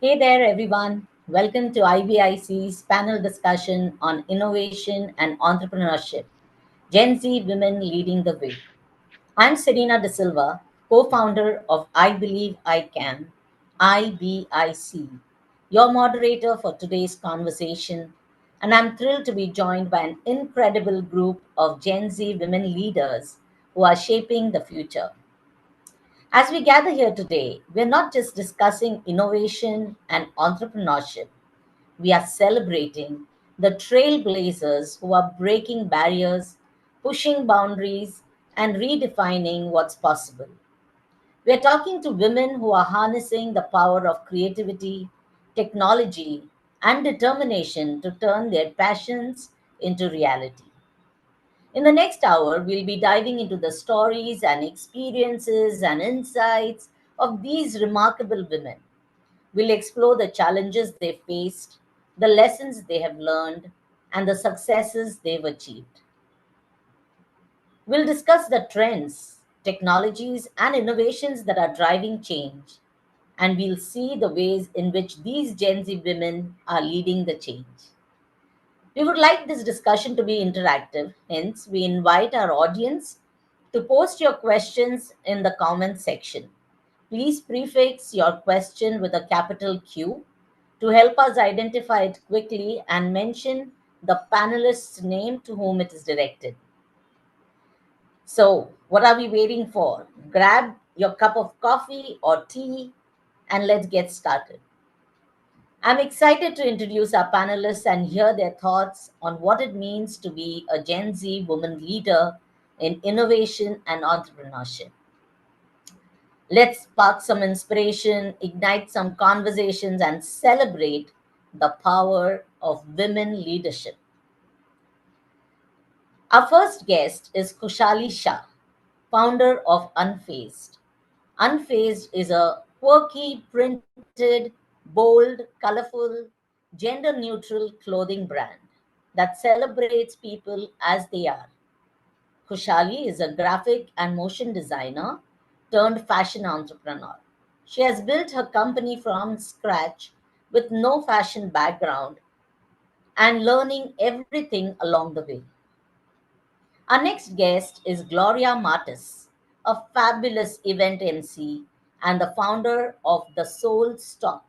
Hey there, everyone. Welcome to IBIC's panel discussion on innovation and entrepreneurship Gen Z Women Leading the Way. I'm Serena De Silva, co founder of I Believe I Can, IBIC, your moderator for today's conversation. And I'm thrilled to be joined by an incredible group of Gen Z women leaders who are shaping the future. As we gather here today, we're not just discussing innovation and entrepreneurship, we are celebrating the trailblazers who are breaking barriers, pushing boundaries, and redefining what's possible. We are talking to women who are harnessing the power of creativity, technology, and determination to turn their passions into reality. In the next hour, we'll be diving into the stories and experiences and insights of these remarkable women. We'll explore the challenges they faced, the lessons they have learned, and the successes they've achieved. We'll discuss the trends, technologies, and innovations that are driving change, and we'll see the ways in which these Gen Z women are leading the change. We would like this discussion to be interactive, hence, we invite our audience to post your questions in the comment section. Please prefix your question with a capital Q to help us identify it quickly and mention the panelist's name to whom it is directed. So, what are we waiting for? Grab your cup of coffee or tea and let's get started. I'm excited to introduce our panelists and hear their thoughts on what it means to be a Gen Z woman leader in innovation and entrepreneurship. Let's spark some inspiration, ignite some conversations, and celebrate the power of women leadership. Our first guest is Kushali Shah, founder of Unfazed. Unfazed is a quirky, printed, bold, colorful, gender neutral clothing brand that celebrates people as they are. Kushali is a graphic and motion designer turned fashion entrepreneur. She has built her company from scratch with no fashion background and learning everything along the way. Our next guest is Gloria Martis, a fabulous event MC and the founder of The Soul Stock,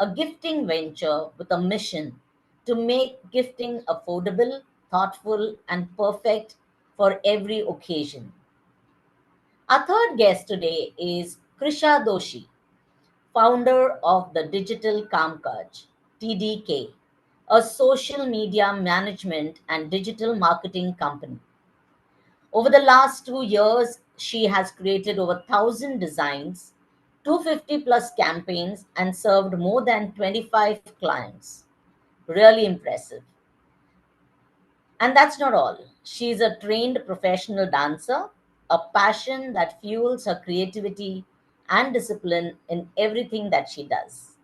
a gifting venture with a mission to make gifting affordable, thoughtful, and perfect for every occasion. Our third guest today is Krisha Doshi, founder of the Digital Kamkaj, TDK, a social media management and digital marketing company. Over the last 2 years, she has created over 1,000 designs, 250 plus campaigns, and served more than 25 clients. Really impressive. And that's not all. She's a trained professional dancer, a passion that fuels her creativity and discipline in everything that she does.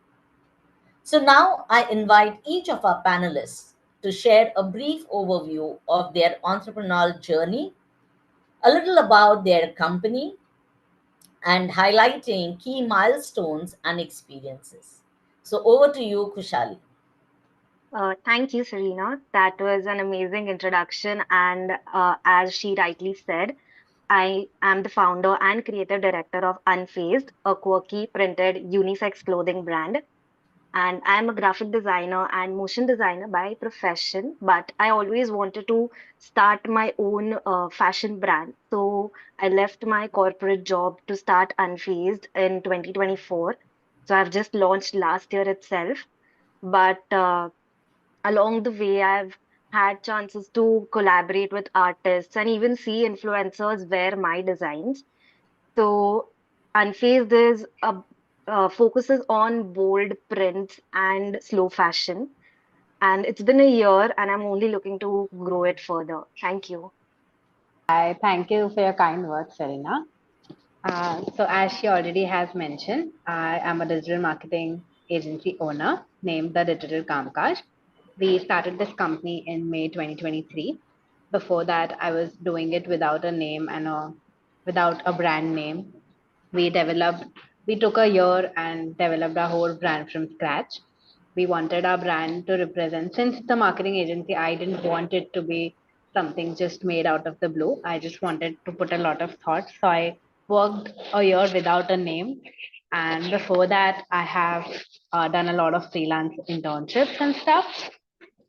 So now I invite each of our panelists to share a brief overview of their entrepreneurial journey, a little about their company, and highlighting key milestones and experiences. So over to you, Kushali. Thank you, Serena. That was an amazing introduction. And as she rightly said, I am the founder and creative director of Unfazed, a quirky printed unisex clothing brand. And I'm a graphic designer and motion designer by profession, but I always wanted to start my own fashion brand. So I left my corporate job to start Unfazed in 2024. So I've just launched last year itself. But along the way, I've had chances to collaborate with artists and even see influencers wear my designs. So, Unfazed is focuses on bold prints and slow fashion. And it's been a year, and I'm only looking to grow it further. Thank you. I thank you for your kind words, Serena. So, as she already has mentioned, I am a digital marketing agency owner named the Digital Kamkaj. We started this company in May 2023. Before that, I was doing it without a name and without a brand name. We developed we took a year and developed our whole brand from scratch. We wanted our brand to represent, since the marketing agency, I didn't want it to be something just made out of the blue. I just wanted to put a lot of thought. So I worked a year without a name. And before that, I have done a lot of freelance internships and stuff.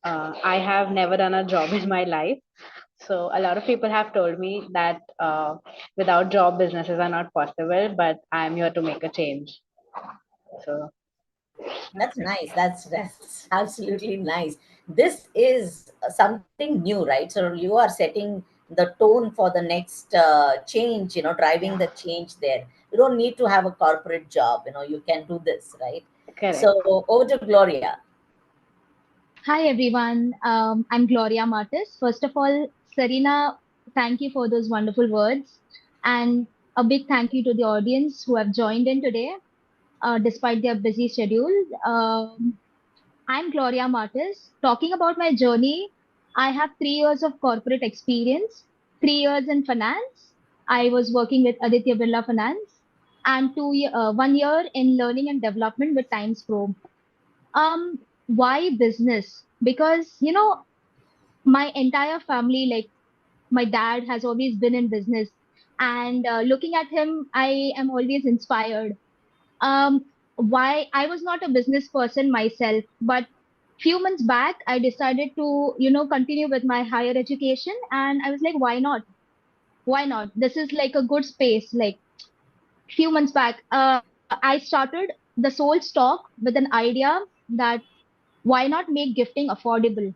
I have never done a job in my life. So a lot of people have told me that without job, businesses are not possible, but I'm here to make a change. So That's nice. That's absolutely nice. This is something new, right? So you are setting the tone for the next change. Driving the change there. You don't need to have a corporate job. You can do this, right? correct. So over to Gloria. Hi everyone, I'm Gloria Martis. First of all, Serena, thank you for those wonderful words, and a big thank you to the audience who have joined in today, despite their busy schedule. I'm Gloria Martis. Talking about my journey, I have 3 years of corporate experience, 3 years in finance. I was working with Aditya Birla Finance, and 1 year in learning and development with Times Pro. Why business? Because, my entire family, like my dad has always been in business, and looking at him, I am always inspired. Why I was not a business person myself, but few months back, I decided to, continue with my higher education, and I was like, why not? Why not? This is like a good space. Like few months back, I started the Soul Stock with an idea that why not make gifting affordable?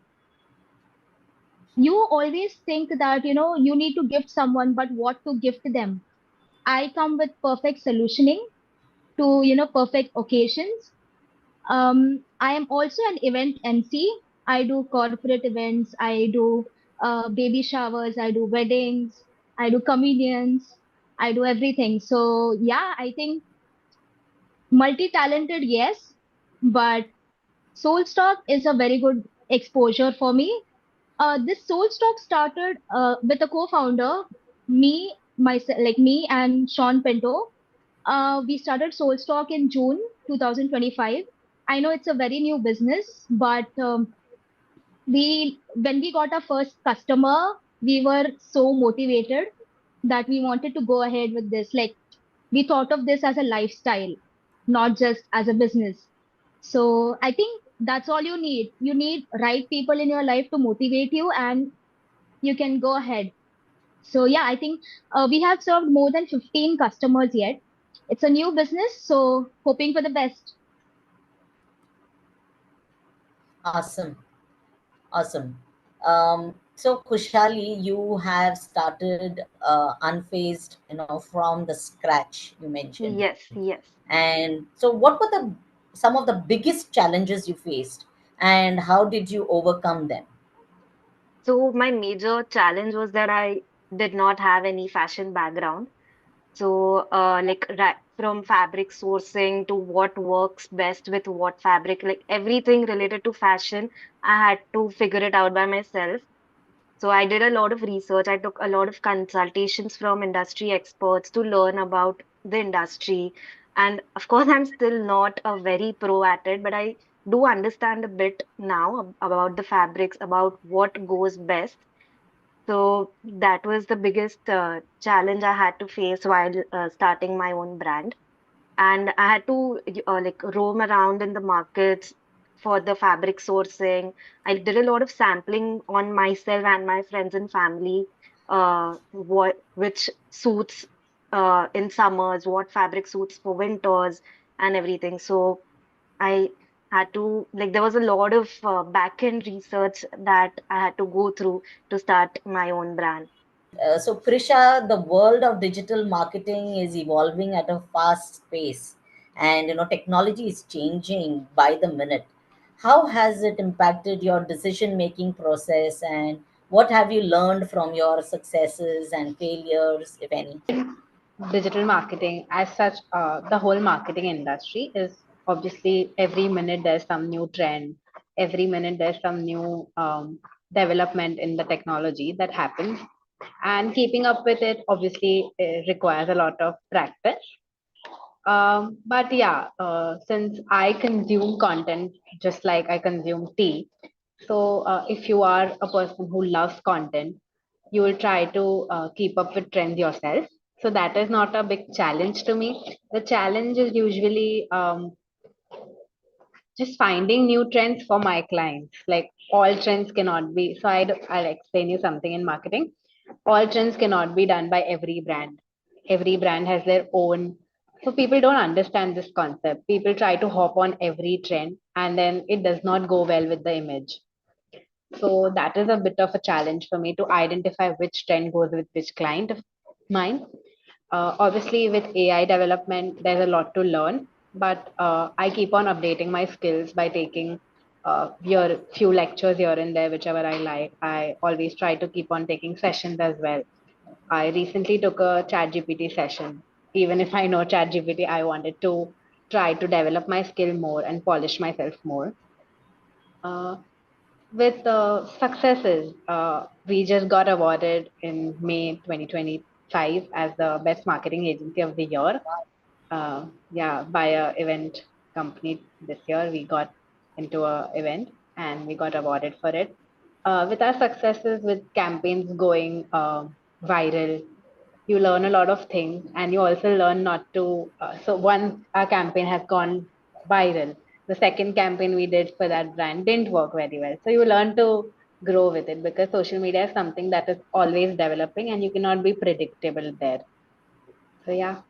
You always think that, you need to gift someone, but what to gift them? I come with perfect solutioning to, perfect occasions. I am also an event MC. I do corporate events. I do baby showers. I do weddings. I do comedians. I do everything. So yeah, I think multi-talented, yes, but Soulstock is a very good exposure for me. This Soulstock started with a co-founder, me and Sean Pinto. We started Soulstock in June 2025. I know it's a very new business, but when we got our first customer, we were so motivated that we wanted to go ahead with this. Like we thought of this as a lifestyle, not just as a business. So I think that's all you need. You need right people in your life to motivate you, and you can go ahead. So yeah, I think we have served more than 15 customers yet. It's a new business, so hoping for the best. Awesome. Awesome. So Kushali, you have started Unfazed, from the scratch, you mentioned. Yes, yes. And so what were some of the biggest challenges you faced, and how did you overcome them? So my major challenge was that I did not have any fashion background. So, like from fabric sourcing to what works best with what fabric, like everything related to fashion, I had to figure it out by myself. So I did a lot of research. I took a lot of consultations from industry experts to learn about the industry. And of course, I'm still not a very pro at it, but I do understand a bit now about the fabrics, about what goes best. So that was the biggest challenge I had to face while starting my own brand. And I had to like roam around in the markets for the fabric sourcing. I did a lot of sampling on myself and my friends and family, what which suits in summers, what fabric suits for winters and everything. So I had to like there was a lot of back end research that I had to go through to start my own brand. So Prisha, the world of digital marketing is evolving at a fast pace, and technology is changing by the minute. How has it impacted your decision making process, and what have you learned from your successes and failures, if any? Digital marketing, as such, the whole marketing industry is obviously every minute there's some new trend, every minute there's some new development in the technology that happens, and keeping up with it obviously requires a lot of practice. But yeah, since I consume content just like I consume tea, so if you are a person who loves content, you will try to keep up with trends yourself. So that is not a big challenge to me. The challenge is usually just finding new trends for my clients. Like all trends cannot be. So I'll explain you something in marketing. All trends cannot be done by every brand. Every brand has their own. So people don't understand this concept. People try to hop on every trend and then it does not go well with the image. So that is a bit of a challenge for me to identify which trend goes with which client of mine. Obviously, with AI development, there's a lot to learn, but I keep on updating my skills by taking your few lectures here and there, whichever I like. I always try to keep on taking sessions as well. I recently took a ChatGPT session. Even if I know ChatGPT, I wanted to try to develop my skill more and polish myself more. Uh, with successes, we just got awarded in May 2025 as the best marketing agency of the year. Yeah, by a event company this year, we got into a event and we got awarded for it. With our successes, with campaigns going viral, you learn a lot of things, and you also learn not to. So once our campaign has gone viral, the second campaign we did for that brand didn't work very well. So you learn to grow with it because social media is something that is always developing, and you cannot be predictable there. So yeah.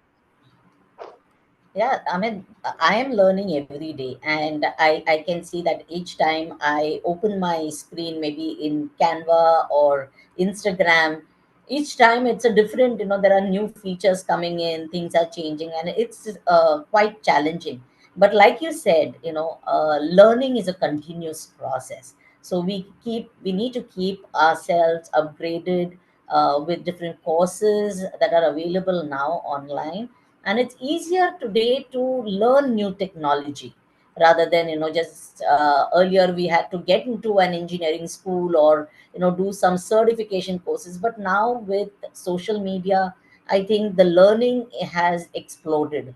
Yeah, I mean, I am learning every day, and I can see that each time I open my screen, maybe in Canva or Instagram, each time it's a different, there are new features coming in, things are changing, and it's quite challenging. But like you said, learning is a continuous process. So we need to keep ourselves upgraded with different courses that are available now online, and it's easier today to learn new technology rather than just earlier we had to get into an engineering school or do some certification courses. But now with social media, I think the learning has exploded.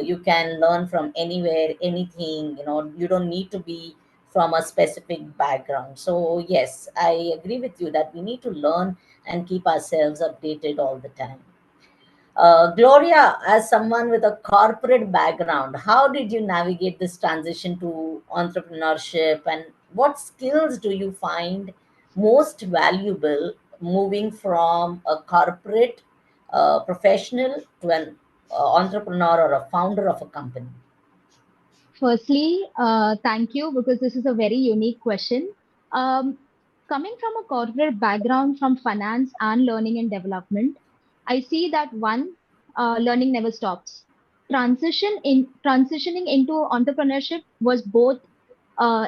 You can learn from anywhere, anything. You don't need to be from a specific background. So yes, I agree with you that we need to learn and keep ourselves updated all the time. Gloria, as someone with a corporate background, how did you navigate this transition to entrepreneurship, and what skills do you find most valuable moving from a corporate professional to an entrepreneur or a founder of a company? Firstly, thank you because this is a very unique question. Um, Coming from a corporate background from finance and learning and development, I see that one, learning never stops. Transitioning into entrepreneurship was both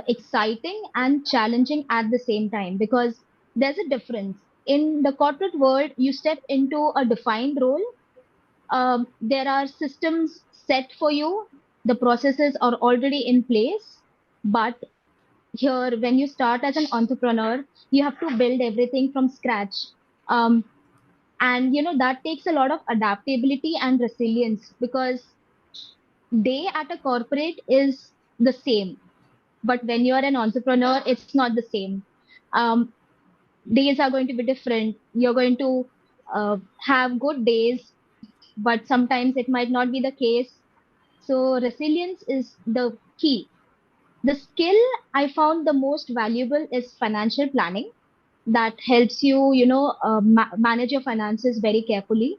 exciting and challenging at the same time because there's a difference. In the corporate world, you step into a defined role. There are systems set for you, the processes are already in place. But here, when you start as an entrepreneur, you have to build everything from scratch. um, and that takes a lot of adaptability and resilience because day at a corporate is the same, but when you're an entrepreneur it's not the same. um, Days are going to be different. You're going to have good days, but sometimes it might not be the case. So resilience is the key. The skill I found the most valuable is financial planning. That helps you, manage your finances very carefully.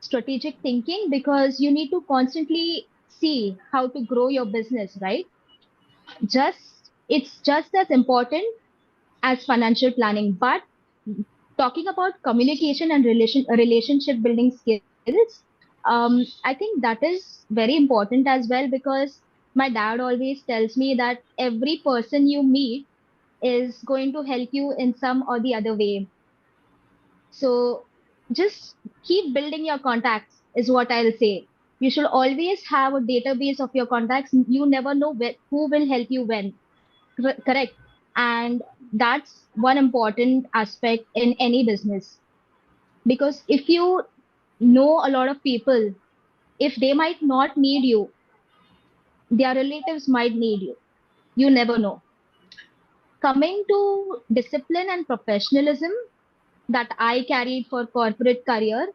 Strategic thinking, because you need to constantly see how to grow your business, right? It's just as important as financial planning. But talking about communication and relationship building skills, I think that is very important as well, because my dad always tells me that every person you meet is going to help you in some or the other way. So just keep building your contacts is what I'll say. You should always have a database of your contacts. You never know who will help you when. Correct. And that's one important aspect in any business, because if you know a lot of people, If they might not need you, their relatives might need you. You never know. Coming to discipline and professionalism that I carried for corporate career,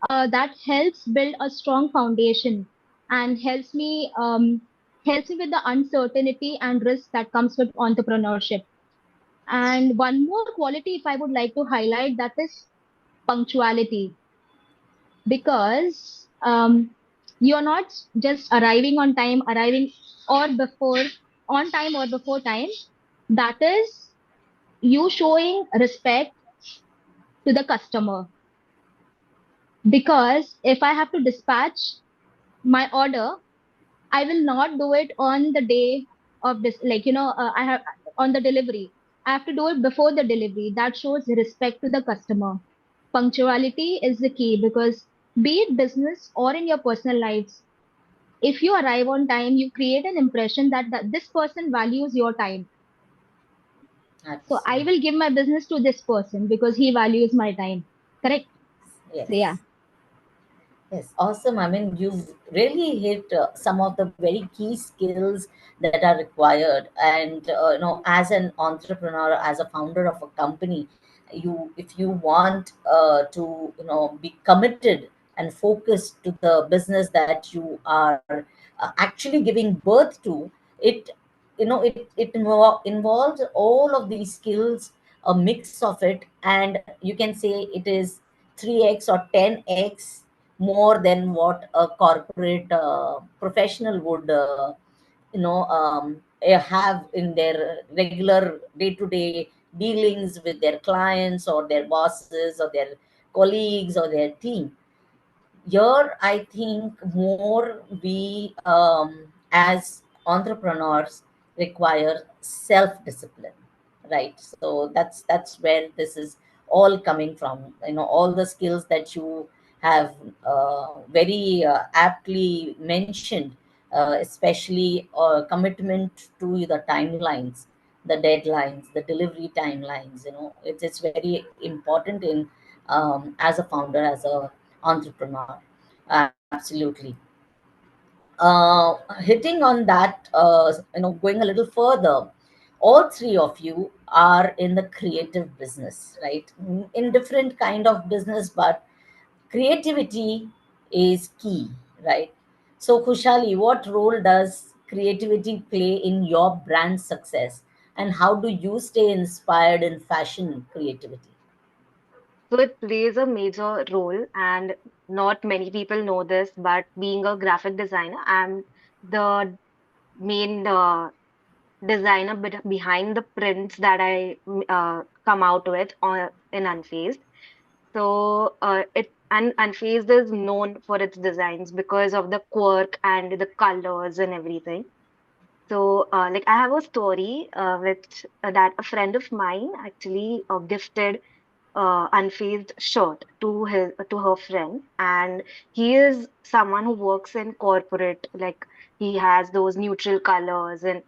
that helps build a strong foundation and helps me with the uncertainty and risk that comes with entrepreneurship. And one more quality, if I would like to highlight, that is punctuality, because you're not just arriving on time, arriving or before on time or before time. That is you showing respect to the customer, because if I have to dispatch my order, I will not do it on the day of this, like, I have on the delivery. I have to do it before the delivery. That shows respect to the customer. Punctuality is the key, because be it business or in your personal lives, if you arrive on time, you create an impression that this person values your time. So I Absolutely. will give my business to this person because he values my time. Correct? So yeah. Yes. Yes, awesome. I mean, you've really hit some of the very key skills that are required. And as an entrepreneur, as a founder of a company, if you want to, be committed and focused to the business that you are actually giving birth to, it, involves all of these skills, a mix of it, and you can say it is 3x or 10x more than what a corporate professional would have in their regular day-to-day dealings with their clients or their bosses or their colleagues or their team. Here I think more we, as entrepreneurs, require self discipline, right? So that's where this is all coming from, all the skills that you have very aptly mentioned, especially commitment to the timelines, the deadlines, the delivery timelines. It's very important in, as a founder, as a entrepreneur. Absolutely. Hitting on that, going a little further, all three of you are in the creative business, right? In different kind of business, but creativity is key, right? So, Khushali, what role does creativity play in your brand success, and how do you stay inspired in fashion creativity? So it plays a major role, and not many people know this, but being a graphic designer, I'm the main designer behind the prints that I come out with in Unfazed. So Unfazed is known for its designs because of the quirk and the colors and everything. So, like, I have a story which that a friend of mine actually gifted unfazed shirt to her friend, and he is someone who works in corporate. Like, he has those neutral colors and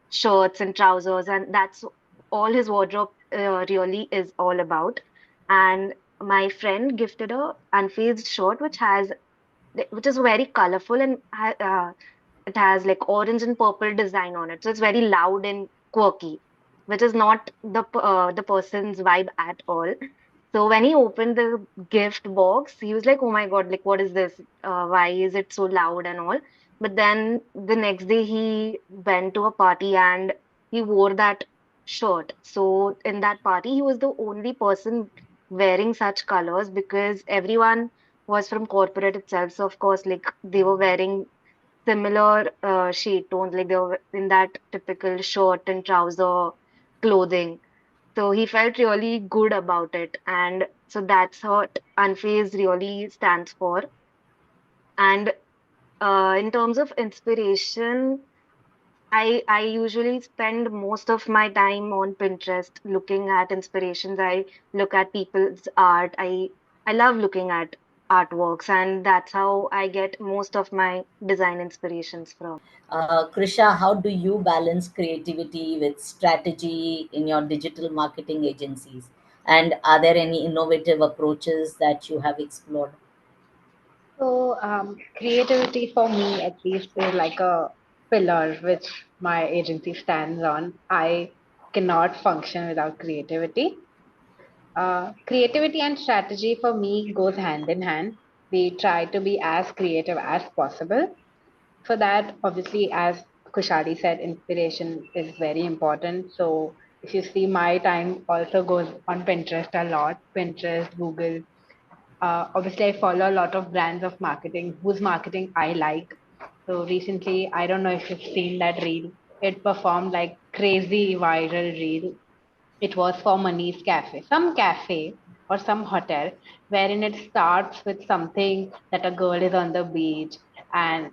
shirts and trousers, and that's all his wardrobe really is all about. And my friend gifted a unfazed shirt which is very colorful and it has like orange and purple design on it. So it's very loud and quirky, which is not the person's vibe at all. So when he opened the gift box, he was like, "Oh my God, like what is this? Why is it so loud and all?" But then the next day he went to a party and he wore that shirt. So in that party, he was the only person wearing such colors because everyone was from corporate itself. So of course, like they were wearing similar shade tones, like they were in that typical shirt and trouser clothing. So he felt really good about it. And so that's what Unfazed really stands for. And in terms of inspiration, I usually spend most of my time on Pinterest looking at inspirations. I look at people's art. I love looking at artworks, and that's how I get most of my design inspirations from. Krisha, how do you balance creativity with strategy in your digital marketing agencies? And are there any innovative approaches that you have explored? So, creativity for me, at least, is like a pillar which my agency stands on. I cannot function without creativity. Creativity and strategy for me goes hand in hand. We try to be as creative as possible. For that, obviously, as Kushali said, inspiration is very important. So, if you see, my time also goes on Pinterest a lot. Pinterest, Google, obviously, I follow a lot of brands of marketing whose marketing I like. So recently, I don't know if you've seen that reel. It performed like crazy viral reel. It was for Mani's Cafe, some cafe or some hotel, wherein it starts with something that a girl is on the beach and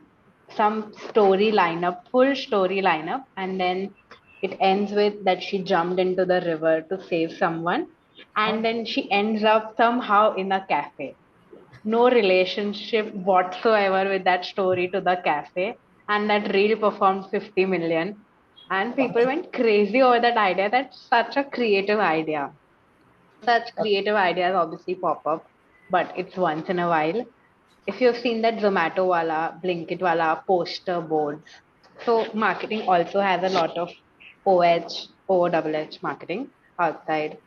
some story lineup, full story lineup, and then it ends with that she jumped into the river to save someone, and Oh, then she ends up somehow in a cafe. No relationship whatsoever with that story to the cafe, and that reel performed 50 million, and people went crazy over that idea. That's such a creative idea. Such creative ideas obviously pop up, but it's once in a while. If you've seen that Zomato wala, Blinkit wala poster boards, so marketing also has a lot of OH, OOH marketing outside.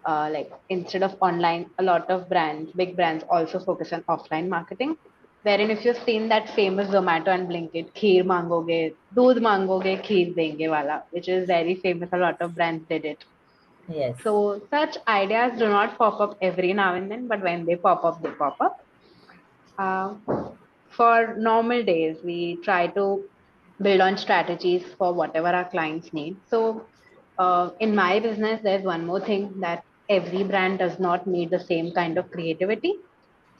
Like instead of online, a lot of brands, big brands also focus on offline marketing. Wherein if you've seen that famous Zomato and Blinkit, kheer mangoge, doodh mangoge, kheer denge wala, which is very famous. A lot of brands did it. yes, So such ideas do not pop up every now and then, but when they pop up, they pop up. Uh, for normal days, we try to build on strategies for whatever our clients need. So, in my business, there's one more thing that every brand does not need the same kind of creativity.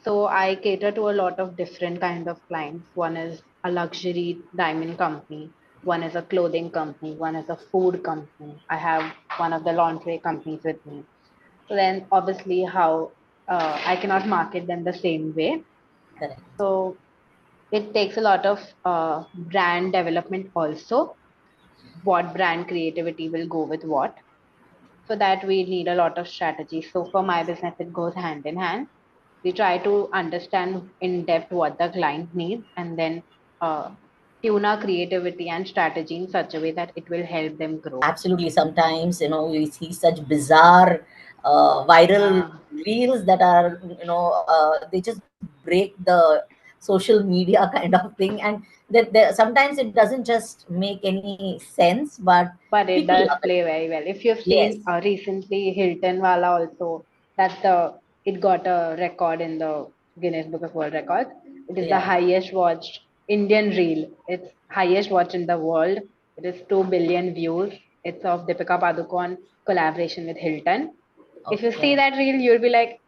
So, I cater to a lot of different kind of clients. One is a luxury diamond company. One is a clothing company. One is a food company. I have one of the laundry companies with me. So then, obviously, how I cannot market them the same way. correct. So it takes a lot of brand development also. What brand creativity will go with what? For that, we need a lot of strategy. So for my business, it goes hand in hand. We try to understand in depth what the client needs and then uh, tune our creativity and strategy in such a way that it will help them grow. Absolutely. Sometimes, we see such bizarre viral Yeah, reels that are, they just break the social media kind of thing. And that sometimes it doesn't just make any sense, but but it people does love it. play very well. If you've seen Yes. recently Hilton Wala also, that it got a record in the Guinness Book of World Records. It is the Yeah. highest watched Indian reel. It's highest watched in the world. It is 2 billion views. It's of Deepika Padukone collaboration with Hilton. If you see Okay. that reel, you'll be like,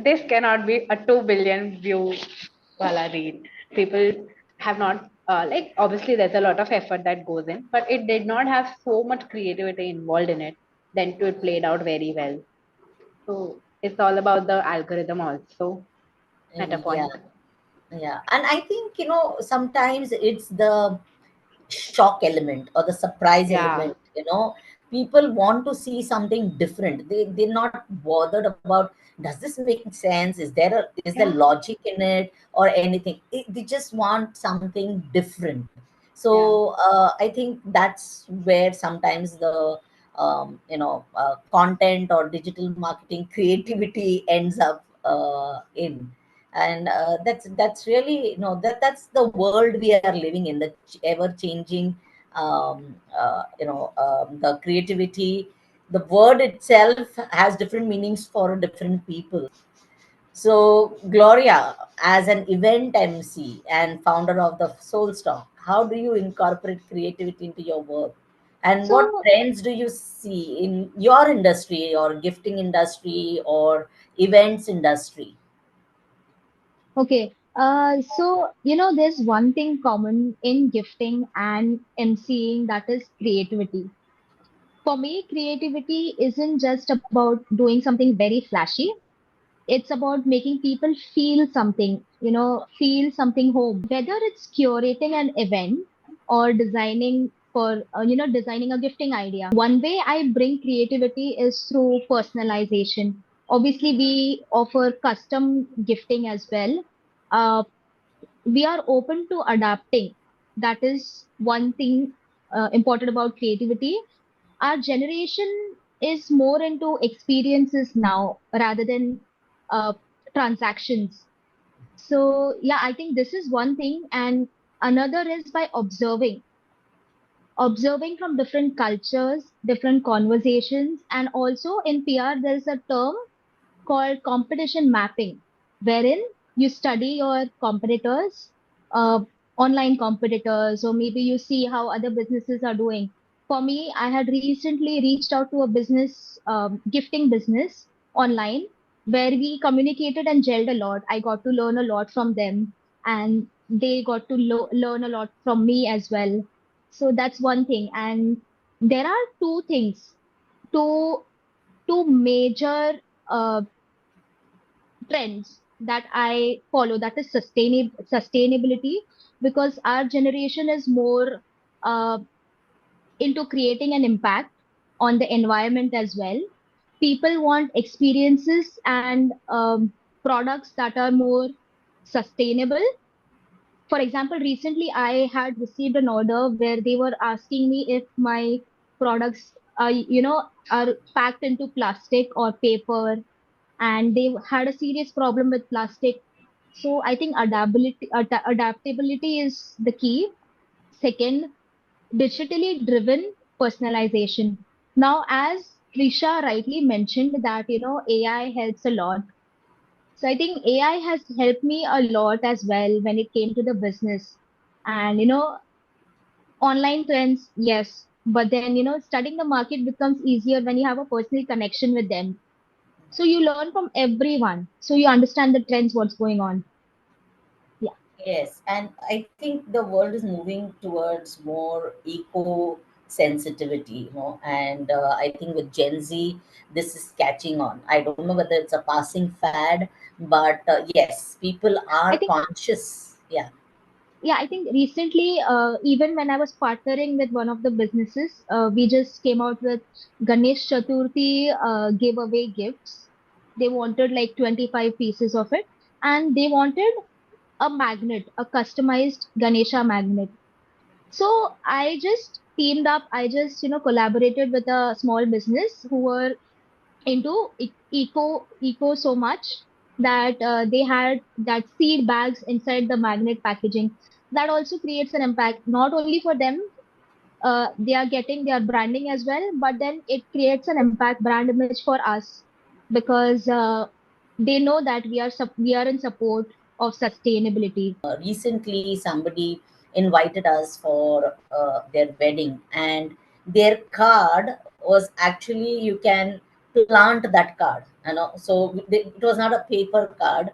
this cannot be a 2 billion view wala reel. People have not like obviously there's a lot of effort that goes in, but it did not have so much creativity involved in it. Then to it played out very well. So it's all about the algorithm also at a Yeah. point. Yeah. And I think, sometimes it's the shock element or the surprise Yeah, element. People want to see something different. They're not bothered about, does this make sense, is there yeah, logic in it or anything. They just want something different. yeah. So I think that's where sometimes the content or digital marketing creativity ends up in. And that's really, that's the world we are living in, the ever changing, the creativity. The word itself has different meanings for different people. So, Gloria, as an event MC and founder of the Soul Stock, how do you incorporate creativity into your work? And what So, trends do you see in your industry or gifting industry or events industry? okay. There's one thing common in gifting and emceeing, that is creativity. For me, creativity isn't just about doing something very flashy. It's about making people feel something home. Whether it's curating an event or designing a gifting idea. One way I bring creativity is through personalization. Obviously, we offer custom gifting as well. we are open to adapting. That is one thing important about creativity. Our generation is more into experiences now rather than uh, transactions. So, yeah, I think this is one thing. And another is by observing from different cultures, different conversations, and also in PR, there's a term called competition mapping, wherein you study your competitors, uh, online competitors, or maybe you see how other businesses are doing. For me, I had recently reached out to a business, gifting business online, where we communicated and gelled a lot. I got to learn a lot from them, and they got to learn a lot from me as well. So that's one thing. And there are two things, two two major trends that I follow, that is sustainability, because our generation is more uh, into creating an impact on the environment as well. People want experiences and products that are more sustainable. For example, recently I had received an order where they were asking me if my products are packed into plastic or paper, and they had a serious problem with plastic. So I think adaptability is the key. Second, digitally driven personalization. Now, as Trisha rightly mentioned that, AI helps a lot. So I think AI has helped me a lot as well when it came to the business. And, online trends, yes. But then, studying the market becomes easier when you have a personal connection with them. So you learn from everyone. So you understand the trends, what's going on. Yeah. Yes, and I think the world is moving towards more eco sensitivity, and I think with Gen Z, this is catching on. I don't know whether it's a passing fad, but yes, people I are think, conscious. Yeah. yeah, I think recently, even when I was partnering with one of the businesses, we just came out with Ganesh Chaturthi giveaway gifts. They wanted like 25 pieces of it, and they wanted a magnet, a customized Ganesha magnet. So I just teamed up, I just, collaborated with a small business who were into eco so much that they had that seed bags inside the magnet packaging. That also creates an impact not only for them, they are getting their branding as well, but then it creates an impact brand image for us, because they know that we are in support of sustainability. Recently somebody invited us for their wedding, and their card was actually, you can plant that card, so it was not a paper card.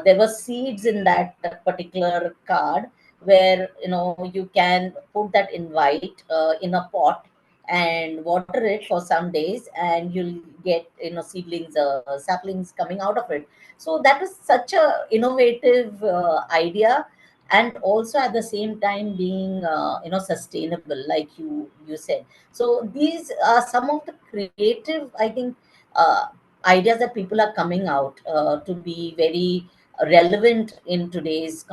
There were seeds in that particular card, where you can put that invite in a pot and water it for some days, and you'll get seedlings, saplings coming out of it. So that was such a innovative idea, and also at the same time being sustainable, like you said. So these are some of the creative, I think, uh, ideas that people are coming out to be very relevant in today's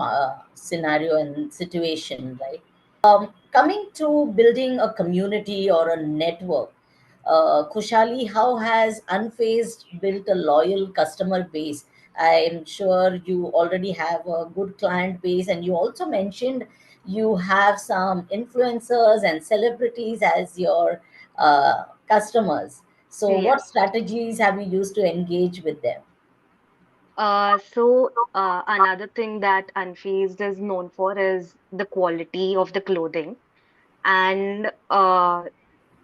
scenario and situation, right? Coming to building a community or a network, Kushali, how has Unfazed built a loyal customer base? I'm sure you already have a good client base, and you also mentioned you have some influencers and celebrities as your customers. So, what Yes. strategies have you used to engage with them? Another thing that Unfazed is known for is the quality of the clothing. And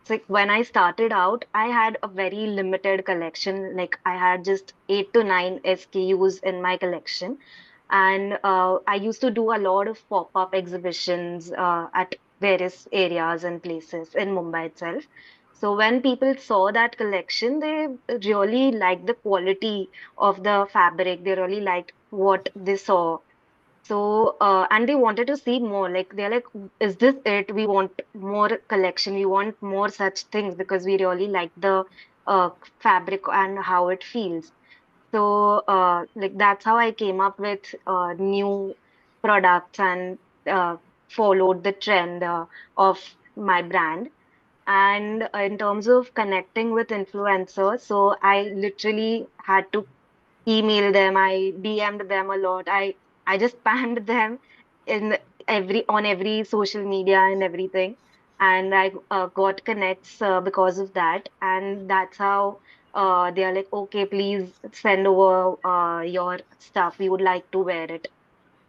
it's like when I started out, I had a very limited collection. Like I had just 8 to 9 SKUs in my collection. And I used to do a lot of pop-up exhibitions at various areas and places in Mumbai itself. So when people saw that collection, they really liked the quality of the fabric. They really liked what they saw. So, and they wanted to see more. Like, they're like, is this it? We want more collection. We want more such things because we really like the uh, fabric and how it feels. So, like, that's how I came up with new. products and uh, followed the trend of my brand. And in terms of connecting with influencers, so I literally had to email them, I DM'd them a lot. I just spammed them in every social media and everything. And I got connects because of that. And that's how they are like, okay, please send over your stuff. We would like to wear it.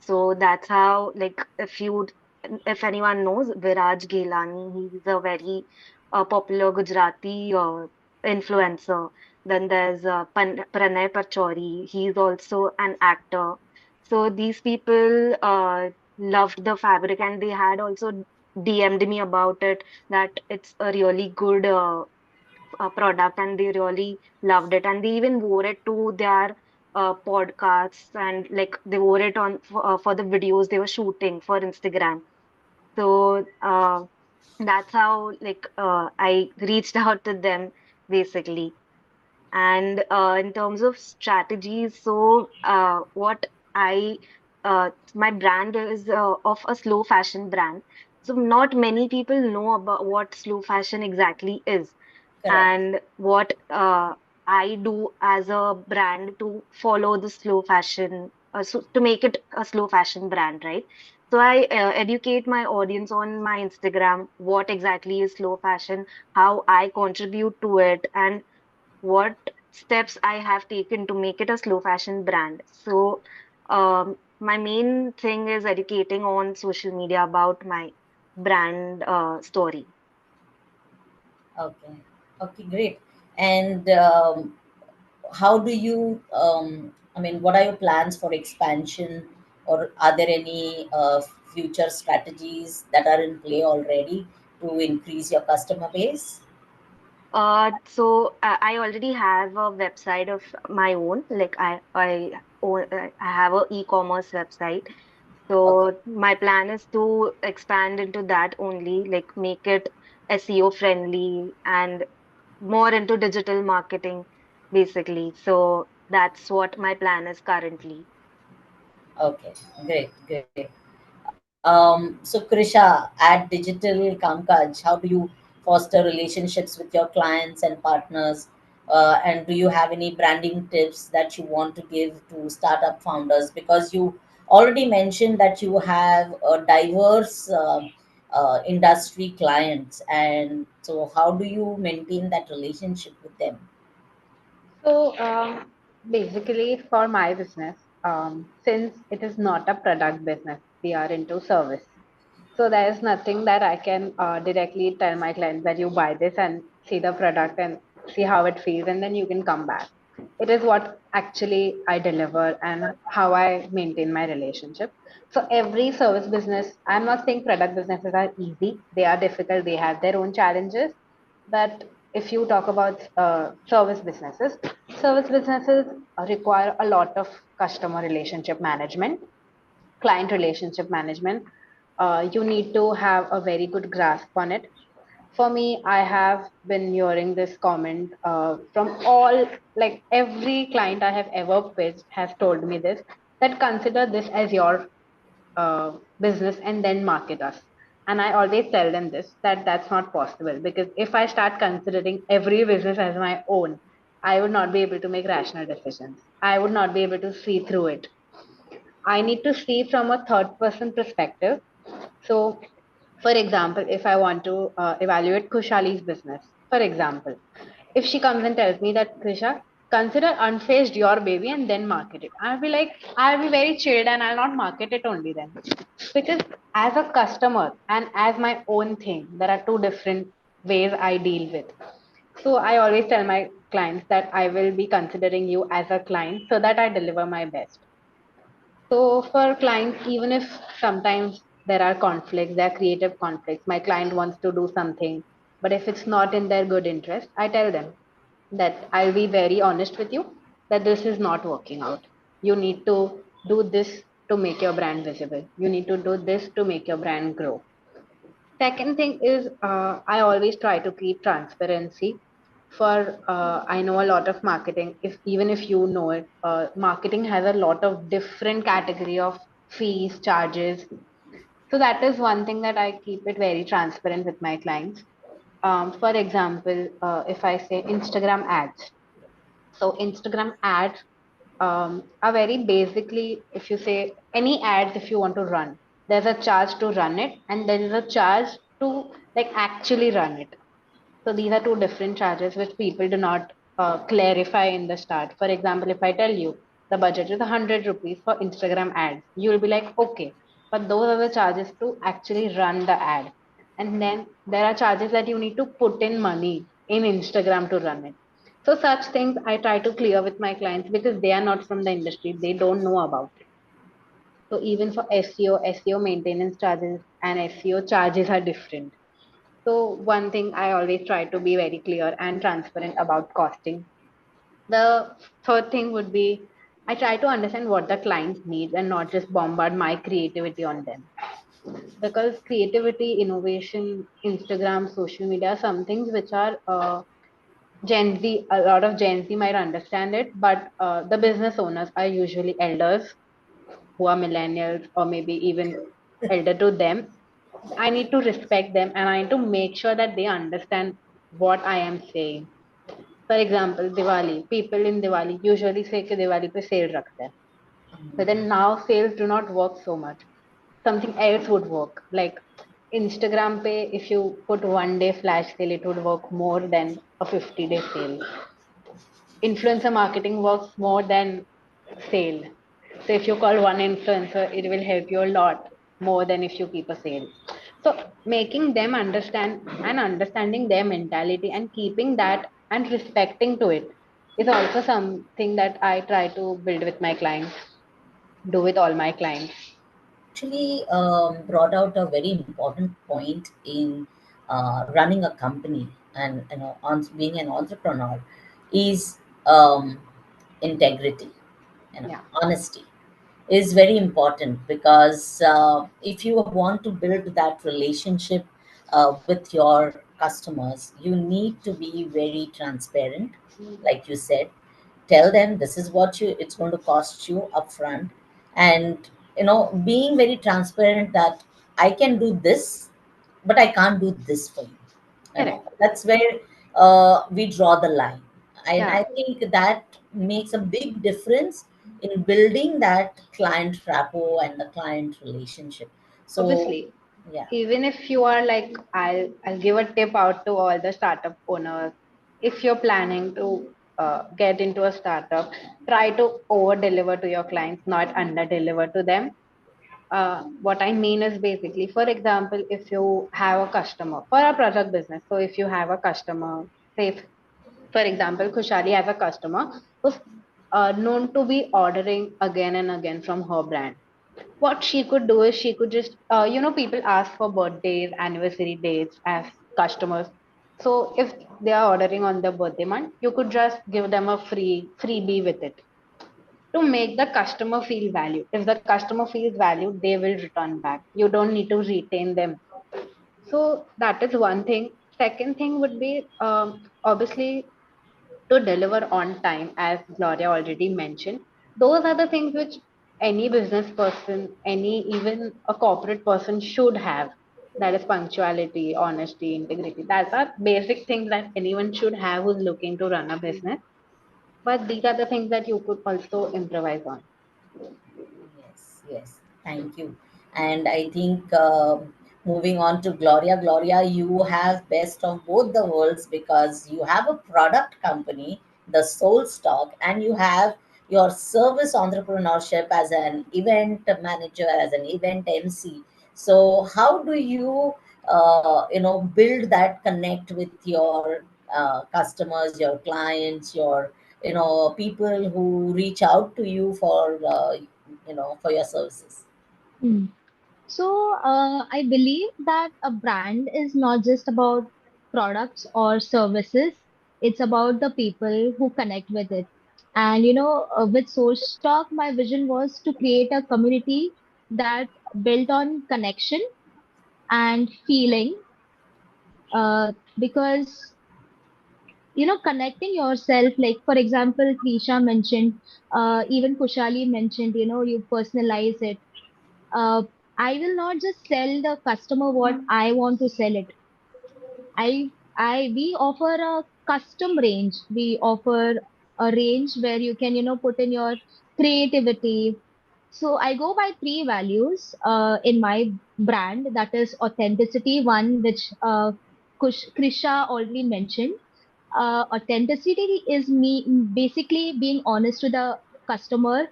So that's how, like, if anyone knows Viraj Ghelani, he's a very popular Gujarati influencer. Then there's Pranay Pachori, he's also an actor. So these people loved the fabric, and they had also DM'd me about it, that it's a really good product, and they really loved it, and they even wore it to their podcasts, and like they wore it for the videos they were shooting for Instagram. So that's how, like, I reached out to them basically. And in terms of strategies, so what I my brand is of a slow fashion brand. So not many people know about what slow fashion exactly is, Correct. and what I do as a brand to follow the slow fashion, so to make it a slow fashion brand, right? So I educate my audience on my Instagram what exactly is slow fashion, how I contribute to it, and what steps I have taken to make it a slow fashion brand. So my main thing is educating on social media about my brand story. Okay. Okay, great. And how do you, I mean, what are your plans for expansion, or are there any future strategies that are in play already to increase your customer base? So I already have a website of my own. Like I have a e-commerce website. Okay. So my plan is to expand into that only, like make it SEO friendly and more into digital marketing, basically. So that's what my plan is currently. Okay, great, great. So Krisha, at Digital Kamkaj, how do you foster relationships with your clients and partners? And do you have any branding tips that you want to give to startup founders? Because you already mentioned that you have a diverse industry clients, and so how do you maintain that relationship with them? So basically, for my business, since it is not a product business, we are into service. So there is nothing that I can directly tell my clients that you buy this and see the product and see how it feels, and then you can come back. It is what actually I deliver and how I maintain my relationship. So every service business, I'm not saying product businesses are easy. They are difficult. They have their own challenges. But if you talk about service businesses require a lot of customer relationship management, client relationship management. You need to have a very good grasp on it. For me, I have been hearing this comment from all, like every client I have ever pitched has told me this, that consider this as your business and then market us. And I always tell them this, that that's not possible, because if I start considering every business as my own, I would not be able to make rational decisions. I would not be able to see through it. I need to see from a third person perspective. So, for example, if I want to evaluate Kushali's business, for example, if she comes and tells me that, Krisha, consider unfazed your baby and then market it, I'll be like, I'll be very chilled and I'll not market it only then. Because as a customer and as my own thing, there are two different ways I deal with. So I always tell my clients that I will be considering you as a client so that I deliver my best. So for clients, even if sometimes there are conflicts, there are creative conflicts, my client wants to do something, but if it's not in their good interest, I tell them that I'll be very honest with you that this is not working out. You need to do this to make your brand visible. You need to do this to make your brand grow. Second thing is, I always try to keep transparency. For I know a lot of marketing. If even if you know it, marketing has a lot of different category of fees, charges. So that is one thing that I keep it very transparent with my clients. For example, if I say Instagram ads, so Instagram ads are very basically, if you say any ads, if you want to run, there's a charge to run it, and there is a charge to like actually run it. So these are two different charges which people do not clarify in the start. For example, if I tell you the budget is 100 rupees for Instagram ads, you will be like, okay, but those are the charges to actually run the ad. And then there are charges that you need to put in money in Instagram to run it. So such things I try to clear with my clients because they are not from the industry, they don't know about it. So even for SEO maintenance charges and SEO charges are different. So one thing I always try to be very clear and transparent about costing. The third thing would be I try to understand what the client needs and not just bombard my creativity on them. Because creativity, innovation, Instagram, social media are some things which are Gen Z, a lot of Gen Z might understand it, but the business owners are usually elders who are millennials or maybe even elder to them. I need to respect them and I need to make sure that they understand what I am saying. For example, Diwali. People in Diwali usually say कि Diwali पे sale रखते हैं. But then now sales do not work so much. Something else would work. Like Instagram pay, if you put 1 day flash sale, it would work more than a 50-day sale. Influencer marketing works more than sale. So if you call one influencer, it will help you a lot more than if you keep a sale. So making them understand and understanding their mentality and keeping that and respecting to it is also something that I try to build with my clients, do with all my clients. Actually brought out a very important point in running a company and on being an entrepreneur is integrity, Yeah, honesty is very important because if you want to build that relationship with your customers, you need to be very transparent, like you said. Tell them this is what you it's going to cost you upfront, and being very transparent that I can do this, but I can't do this for you. correct. That's where we draw the line, and Yeah, I think that makes a big difference in building that client rapport and the client relationship. So obviously. yeah. Even if you are like, I'll give a tip out to all the startup owners. If you're planning to get into a startup, try to over deliver to your clients, not under deliver to them. What I mean is basically, for example, if you have a customer for a product business, so if you have a customer, say, for example, Khushali has a customer who's known to be ordering again and again from her brand. What she could do is she could just, people ask for birthdays, anniversary dates as customers. So if they are ordering on the birthday month, you could just give them a freebie with it to make the customer feel valued. If the customer feels valued, they will return back. You don't need to retain them. So that is one thing. Second thing would be obviously to deliver on time, as Gloria already mentioned. Those are the things which any business person, any even a corporate person should have. That is punctuality, honesty, integrity. That are basic things that anyone should have who's looking to run a business. But these are the things that you could also improvise on. Yes, yes. Thank you. And I think moving on to Gloria, Gloria, you have best of both the worlds because you have a product company, the Soul Stock, and you have your service entrepreneurship as an event manager, as an event MC. So how do you, build that connect with your customers, your clients, your people who reach out to you for your services? Hmm. So, I believe that a brand is not just about products or services, it's about the people who connect with it. And, with Source Stock, my vision was to create a community that built on connection and feeling, because, connecting yourself, like, for example, Krisha mentioned, even Kushali mentioned, you personalize it. uh, I will not just sell the customer what I want to sell it. We offer a custom range. We offer a range where you can, put in your creativity. So I go by three values in my brand. That is authenticity, one which Krisha already mentioned. Authenticity is me basically being honest to the customer.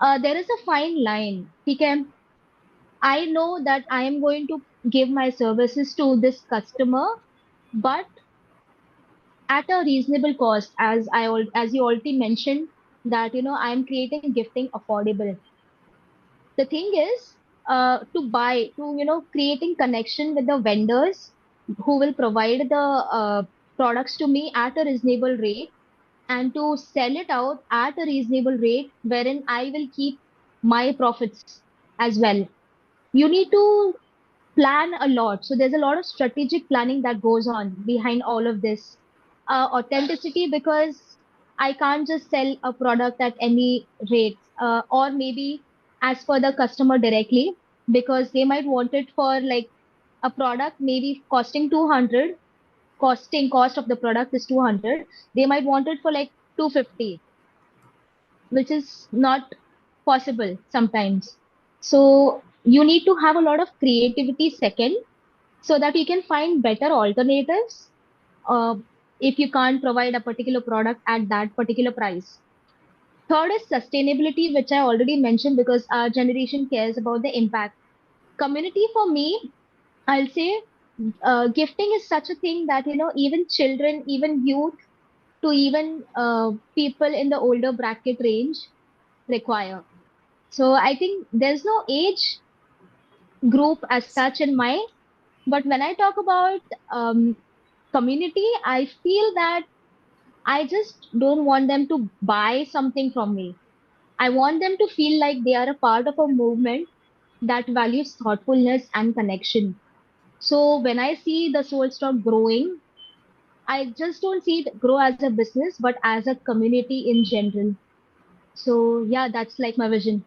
There is a fine line. I know that I am going to give my services to this customer, but at a reasonable cost, as you already mentioned, that I am creating gifting affordable. The thing is, to creating connection with the vendors who will provide the products to me at a reasonable rate, and to sell it out at a reasonable rate wherein I will keep my profits as well. You need to plan a lot. So there's a lot of strategic planning that goes on behind all of this. Authenticity, because I can't just sell a product at any rate, or maybe as per the customer directly, because they might want it for like a product maybe costing 200, cost of the product is 200. They might want it for like 250, which is not possible sometimes. So you need to have a lot of creativity second, so that you can find better alternatives uh, if you can't provide a particular product at that particular price. Third is sustainability, which I already mentioned, because our generation cares about the impact. Community, for me, I'll say, gifting is such a thing that even children, even youth, to even people in the older bracket range require. So I think there's no age group as such in mind. But when I talk about community, I feel that I just don't want them to buy something from me. I want them to feel like they are a part of a movement that values thoughtfulness and connection. So when I see the soul stock growing, I just don't see it grow as a business, but as a community in general. So yeah, that's like my vision.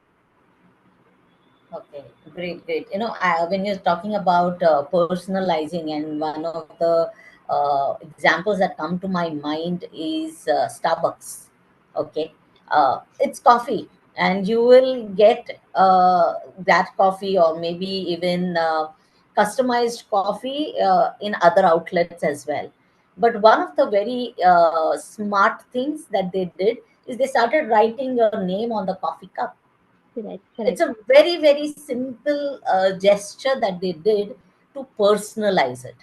Okay, great, great. When you're talking about personalizing, and one of the examples that come to my mind is Starbucks. Okay, it's coffee, and you will get that coffee, or maybe even customized coffee in other outlets as well. But one of the very smart things that they did is they started writing your name on the coffee cup. Correct, It's correct. a very, very simple gesture that they did to personalize it,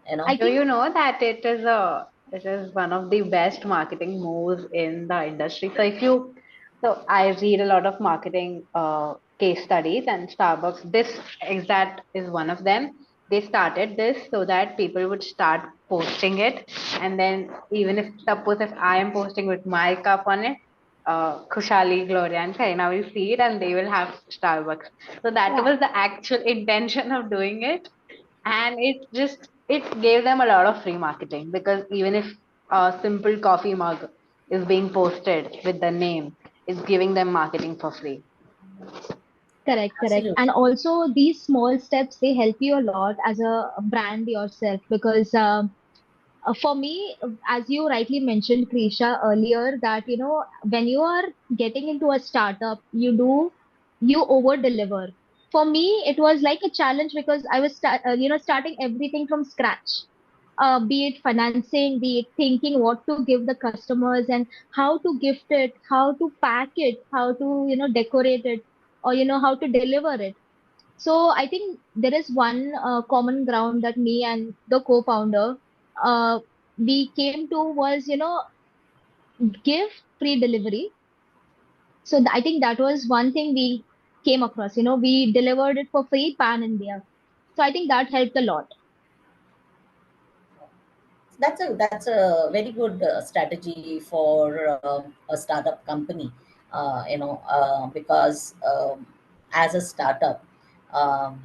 you I know. Do you think know that it is one of the best marketing moves in the industry? So I read a lot of marketing case studies, and Starbucks, this exact is one of them. They started this so that people would start posting it, and then even if suppose if I am posting with my cup on it, Kushali, Gloria, and Karina will see it, and they will have Starbucks. So that yeah, was the actual intention of doing it, and it gave them a lot of free marketing, because even if a simple coffee mug is being posted with the name, it's giving them marketing for free. correct, correct. Absolutely. And also these small steps, they help you a lot as a brand yourself, because for me, as you rightly mentioned, Krisha, earlier, that when you are getting into a startup, you over deliver. For me, it was like a challenge, because I was starting everything from scratch. Be it financing, be it thinking what to give the customers, and how to gift it, how to pack it, how to decorate it, or how to deliver it. So I think there is one common ground that me and the co-founder we came to was, give free delivery. So I think that was one thing we came across. We delivered it for free pan India. So I think that helped a lot. That's a very good strategy for a startup company. Because as a startup, um,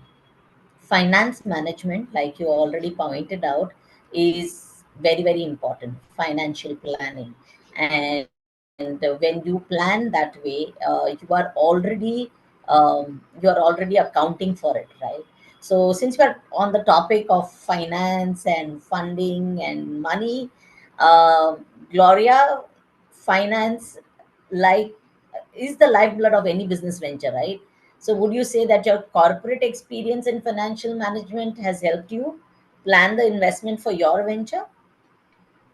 finance management, like you already pointed out, is very, very important. Financial planning, and when you plan that way, you are already you're already accounting for it, right? So since we're on the topic of finance and funding and money, uh, Gloria, finance, like, is the lifeblood of any business venture, right? So would you say that your corporate experience in financial management has helped you plan the investment for your venture?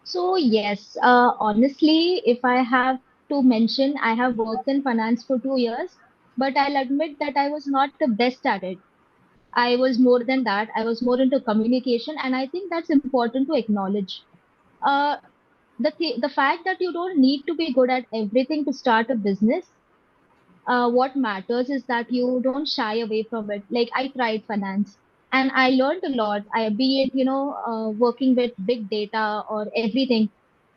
So yes, honestly, if I have to mention, I have worked in finance for 2 years, but I'll admit that I was not the best at it. I was more than that. I was more into communication, and I think that's important to acknowledge. Uh, the fact that you don't need to be good at everything to start a business. What matters is that you don't shy away from it. Like I tried finance and I learned a lot. Be it, working with big data or everything.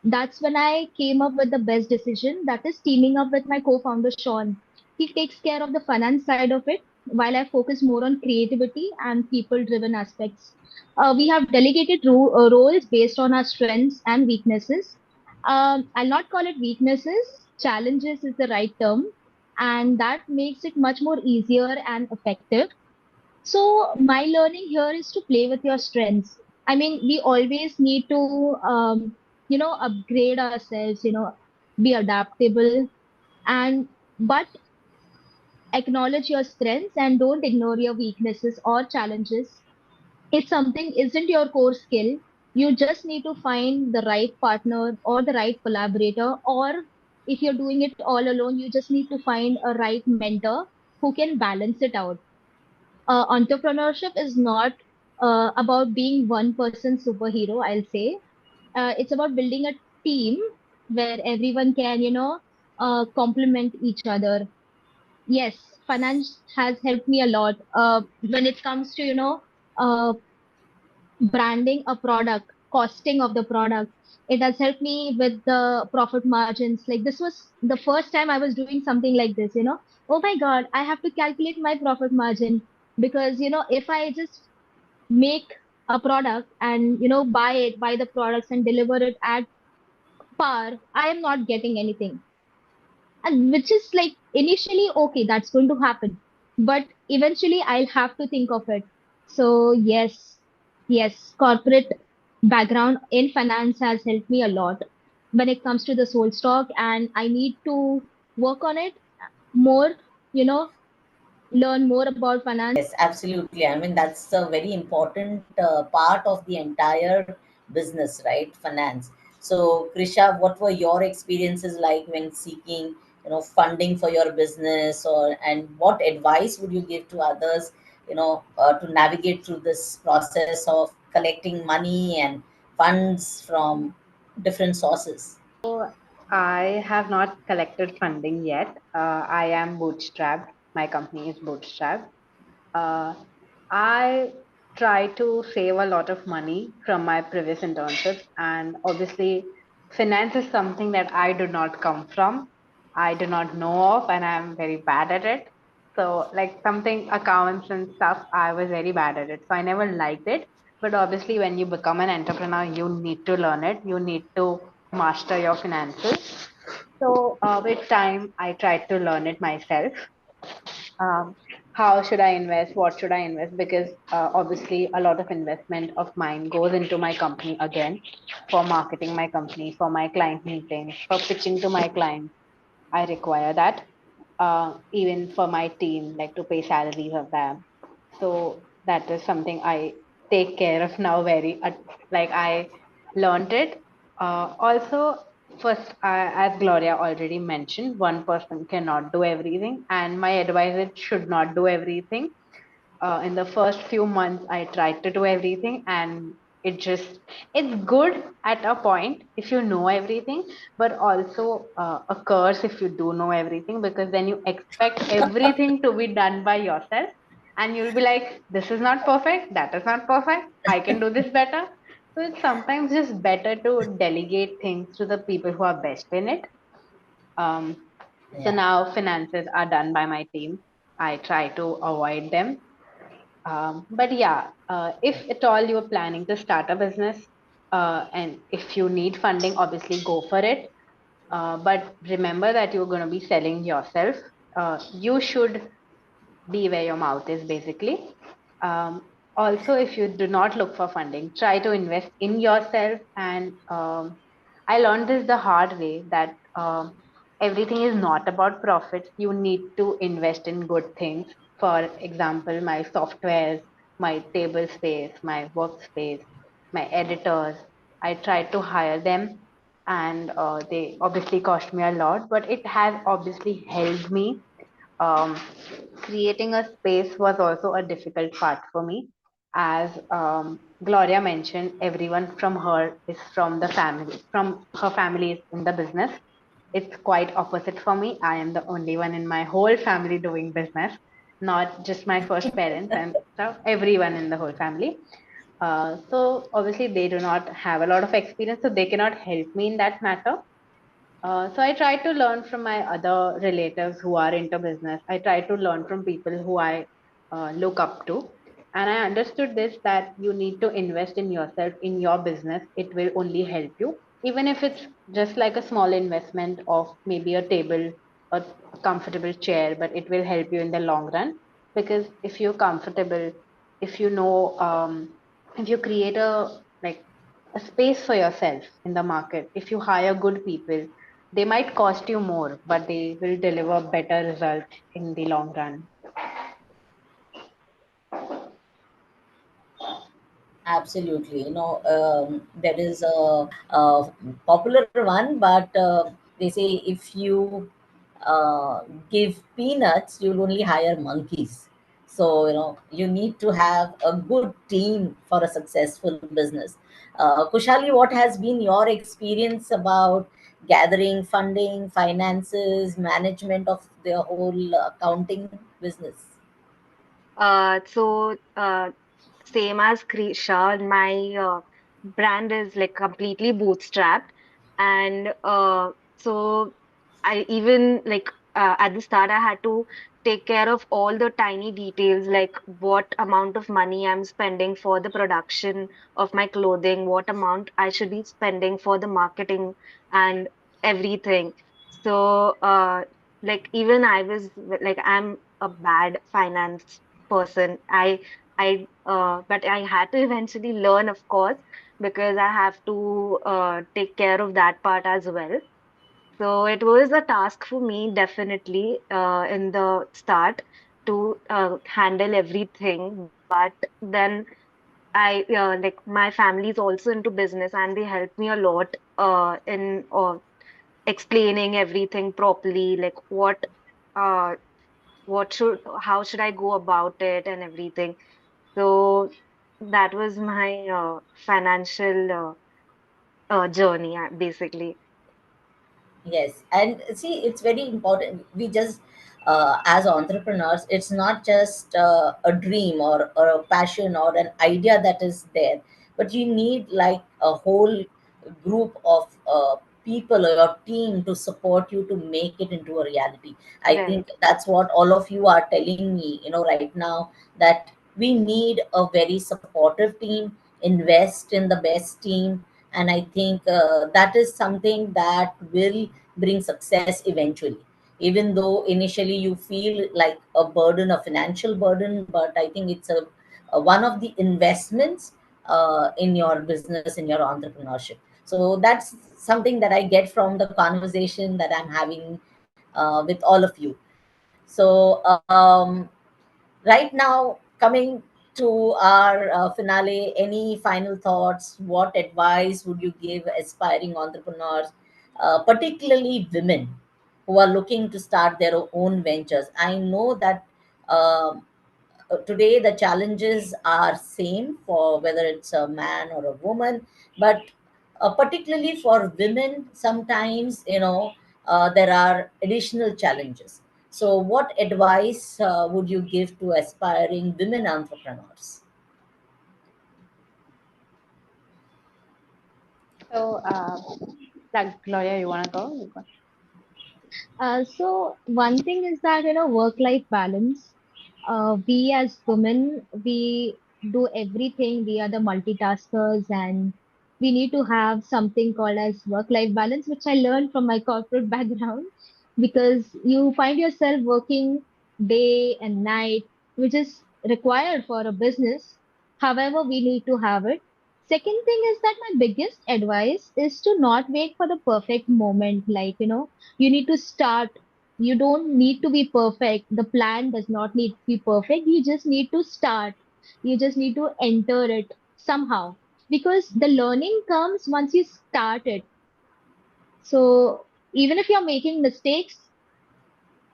That's when I came up with the best decision. That is teaming up with my co-founder, Sean. He takes care of the finance side of it while I focus more on creativity and people driven aspects. We have delegated roles based on our strengths and weaknesses. I'll not call it weaknesses. Challenges is the right term, and that makes it much more easier and effective. So my learning here is to play with your strengths. I mean, we always need to, upgrade ourselves, be adaptable, and but acknowledge your strengths and don't ignore your weaknesses or challenges. If something isn't your core skill, you just need to find the right partner or the right collaborator, or if you're doing it all alone, you just need to find a right mentor who can balance it out. Entrepreneurship is not about being one person superhero, I'll say. It's about building a team where everyone can, complement each other. Yes, finance has helped me a lot when it comes to, uh, branding a product, costing of the product. It has helped me with the profit margins. Like this was the first time I was doing something like this. Oh my God, I have to calculate my profit margin because, if I just make a product and, buy the products and deliver it at par, I am not getting anything. And which is like initially, okay, that's going to happen. But eventually I'll have to think of it. So yes, corporate background in finance has helped me a lot when it comes to the soul stock, and I need to work on it more, you know, learn more about finance. Yes, absolutely. I mean, that's a very important part of the entire business, right? Finance. So, Krisha, what were your experiences like when seeking, funding for your business, or and what advice would you give to others, to navigate through this process of collecting money and funds from different sources? So I have not collected funding yet. I am bootstrapped. My company is bootstrapped. Uh, I try to save a lot of money from my previous internships, and obviously, finance is something that I do not come from. I do not know of, and I'm very bad at it. So, like something accounts and stuff, I was very bad at it. So, I never liked it. But obviously, when you become an entrepreneur, you need to learn it. You need to master your finances. So, with time, I tried to learn it myself. um, how should I invest? What should I invest? Because obviously, a lot of investment of mine goes into my company again for marketing my company, for my client meetings, for pitching to my clients. I require that. Even for my team, like to pay salaries of them. So that is something I take care of now. Very like I learned it. Also, first, as Gloria already mentioned, one person cannot do everything, and my advice is should not do everything. In the first few months, I tried to do everything, and it just it's good at a point if you know everything, but also a curse if you do know everything, because then you expect everything to be done by yourself, and you'll be like, this is not perfect, that is not perfect, I can do this better. So it's sometimes just better to delegate things to the people who are best in it. um, so Yeah. now finances are done by my team. I try to avoid them. But yeah, if at all you're planning to start a business, and if you need funding, obviously go for it. But remember that you're going to be selling yourself. You should be where your mouth is, basically. Also, if you do not look for funding, try to invest in yourself. And I learned this the hard way that everything is not about profits. You need to invest in good things. For example, my softwares, my table space, my workspace, my editors. I tried to hire them, and they obviously cost me a lot, but it has obviously helped me. um, Creating a space was also a difficult part for me. As Gloria mentioned, everyone from her is from the family, from her family is in the business. It's quite opposite for me. I am the only one in my whole family doing business, not just my first parents and stuff, everyone in the whole family. So obviously they do not have a lot of experience, so they cannot help me in that matter. So I try to learn from my other relatives who are into business. I try to learn from people who I look up to. And I understood this, that you need to invest in yourself, in your business. It will only help you. Even if it's just like a small investment of maybe a table, a comfortable chair, but it will help you in the long run. Because if you're comfortable, if you know, if you create a space for yourself in the market, if you hire good people, they might cost you more, but they will deliver better results in the long run. Absolutely. There is a popular one, but they say if you give peanuts, you'll only hire monkeys. So, you need to have a good team for a successful business. Kushali, what has been your experience about gathering funding, finances, management of the whole accounting business? So same as Krisha, my brand is like completely bootstrapped, and so I even like at the start I had to take care of all the tiny details, like what amount of money I'm spending for the production of my clothing, what amount I should be spending for the marketing and everything. So like even I was like I'm a bad finance person. But I had to eventually learn, of course, because I have to take care of that part as well. So it was a task for me, definitely, in the start to handle everything. But then like my family is also into business and they helped me a lot in explaining everything properly, like uh, how should I go about it and everything. So that was my financial journey, basically. Yes, and see, it's very important. We just, as entrepreneurs, it's not just a dream or a passion or an idea that is there, but you need like a whole group of people or your team to support you to make it into a reality. I Right. think that's what all of you are telling me, right now, that we need a very supportive team, invest in the best team, and I think that is something that will bring success eventually, even though initially you feel like a burden, a financial burden, but I think it's a one of the investments in your business, in your entrepreneurship. So that's something that I get from the conversation that I'm having with all of you. So right now, coming to our finale, any final thoughts? What advice would you give aspiring entrepreneurs, particularly women who are looking to start their own ventures? I know that um, today the challenges are same for whether it's a man or a woman, but particularly for women, sometimes there are additional challenges. So, what advice would you give to aspiring women entrepreneurs? So, like Gloria, you wanna go? So one thing is that, work-life balance. We as women, we do everything. We are the multitaskers, and we need to have something called as work-life balance, which I learned from my corporate background, because you find yourself working day and night, which is required for a business. However, we need to have it. Second thing is that my biggest advice is to not wait for the perfect moment. Like, you need to start. You don't need to be perfect. The plan does not need to be perfect. You just need to start. You just need to enter it somehow. Because the learning comes once you start it. So even if you're making mistakes,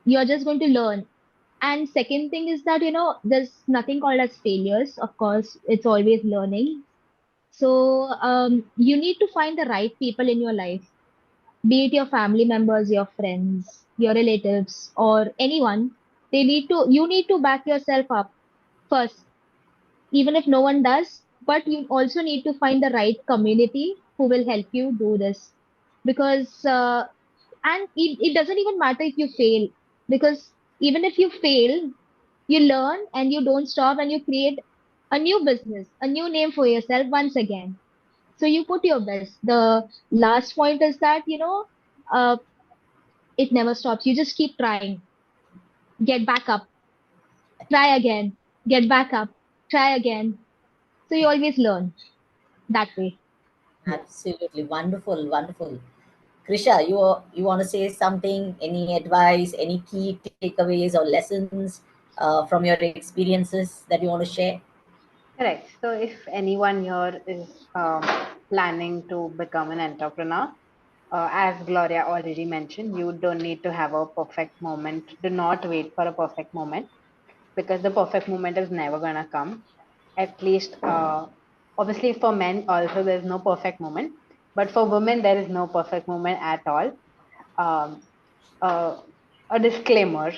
you're just going to learn. And second thing is that, there's nothing called as failures. Of course, it's always learning. So you need to find the right people in your life, be it your family members, your friends, your relatives, or anyone. You need to back yourself up first, even if no one does. But you also need to find the right community who will help you do this. Because, and it doesn't even matter if you fail, because even if you fail, you learn and you don't stop and you create a new business, a new name for yourself once again. So you put your best. The last point is that, uh, it never stops. You just keep trying, get back up, try again, get back up, try again. So you always learn that way. Absolutely wonderful, wonderful. Krisha, you want to say something? Any advice? Any key takeaways or lessons from your experiences that you want to share? Correct. So, if anyone here is planning to become an entrepreneur, as Gloria already mentioned, you don't need to have a perfect moment. Do not wait for a perfect moment, because the perfect moment is never gonna come. At least, obviously, for men also there's no perfect moment, but for women there is no perfect moment at all. Um, uh, a disclaimer: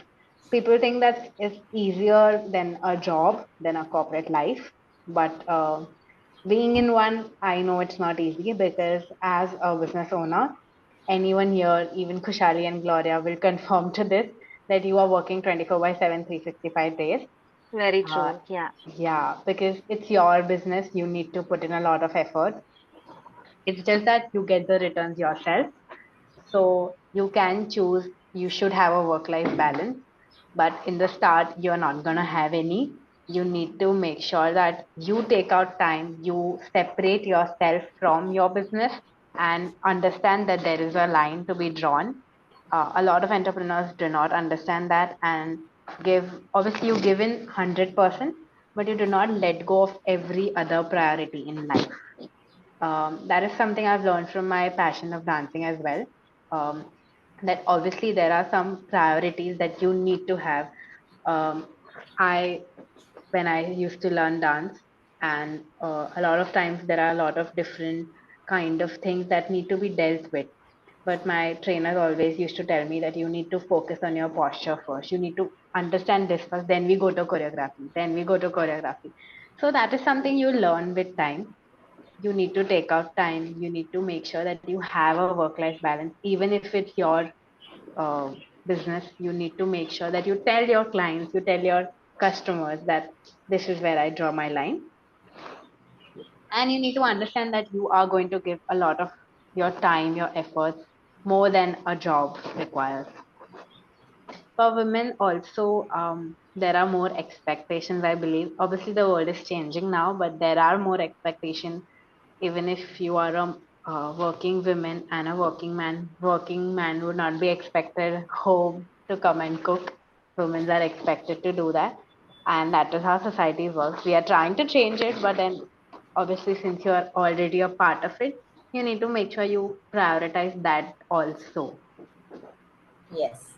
people think that it's easier than a job, than a corporate life, but being in one, I know it's not easy, because as a business owner, anyone here, even Kushali and Gloria, will confirm to this, that you are working 24 by 7, 365 days. Very Uh, true. Yeah. yeah, because it's your business, you need to put in a lot of effort. It's just that you get the returns yourself. So you can choose, you should have a work life balance, but in the start, you're not going to have any. You need to make sure that you take out time, you separate yourself from your business, and understand that there is a line to be drawn. A lot of entrepreneurs do not understand that, and obviously, you give in 100%, but you do not let go of every other priority in life. That is something I've learned from my passion of dancing as well. Um, that obviously there are some priorities that you need to have. Um, I when I used to learn dance, and a lot of times there are a lot of different kind of things that need to be dealt with. But my trainer always used to tell me that you need to focus on your posture first. You need to understand this first, then we go to choreography, then we go to choreography. So that is something you learn with time. You need to take out time. You need to make sure that you have a work life balance, even if it's your uh, business. You need to make sure that you tell your clients, you tell your customers that this is where I draw my line. And you need to understand that you are going to give a lot of your time, your efforts, more than a job requires. For women also, there are more expectations, I believe. Obviously the world is changing now, but there are more expectations. Even if you are a working woman and a working man would not be expected home to come and cook. Women are expected to do that, and that is how society works. We are trying to change it, but then obviously, since you are already a part of it, you need to make sure you prioritize that also. Yes.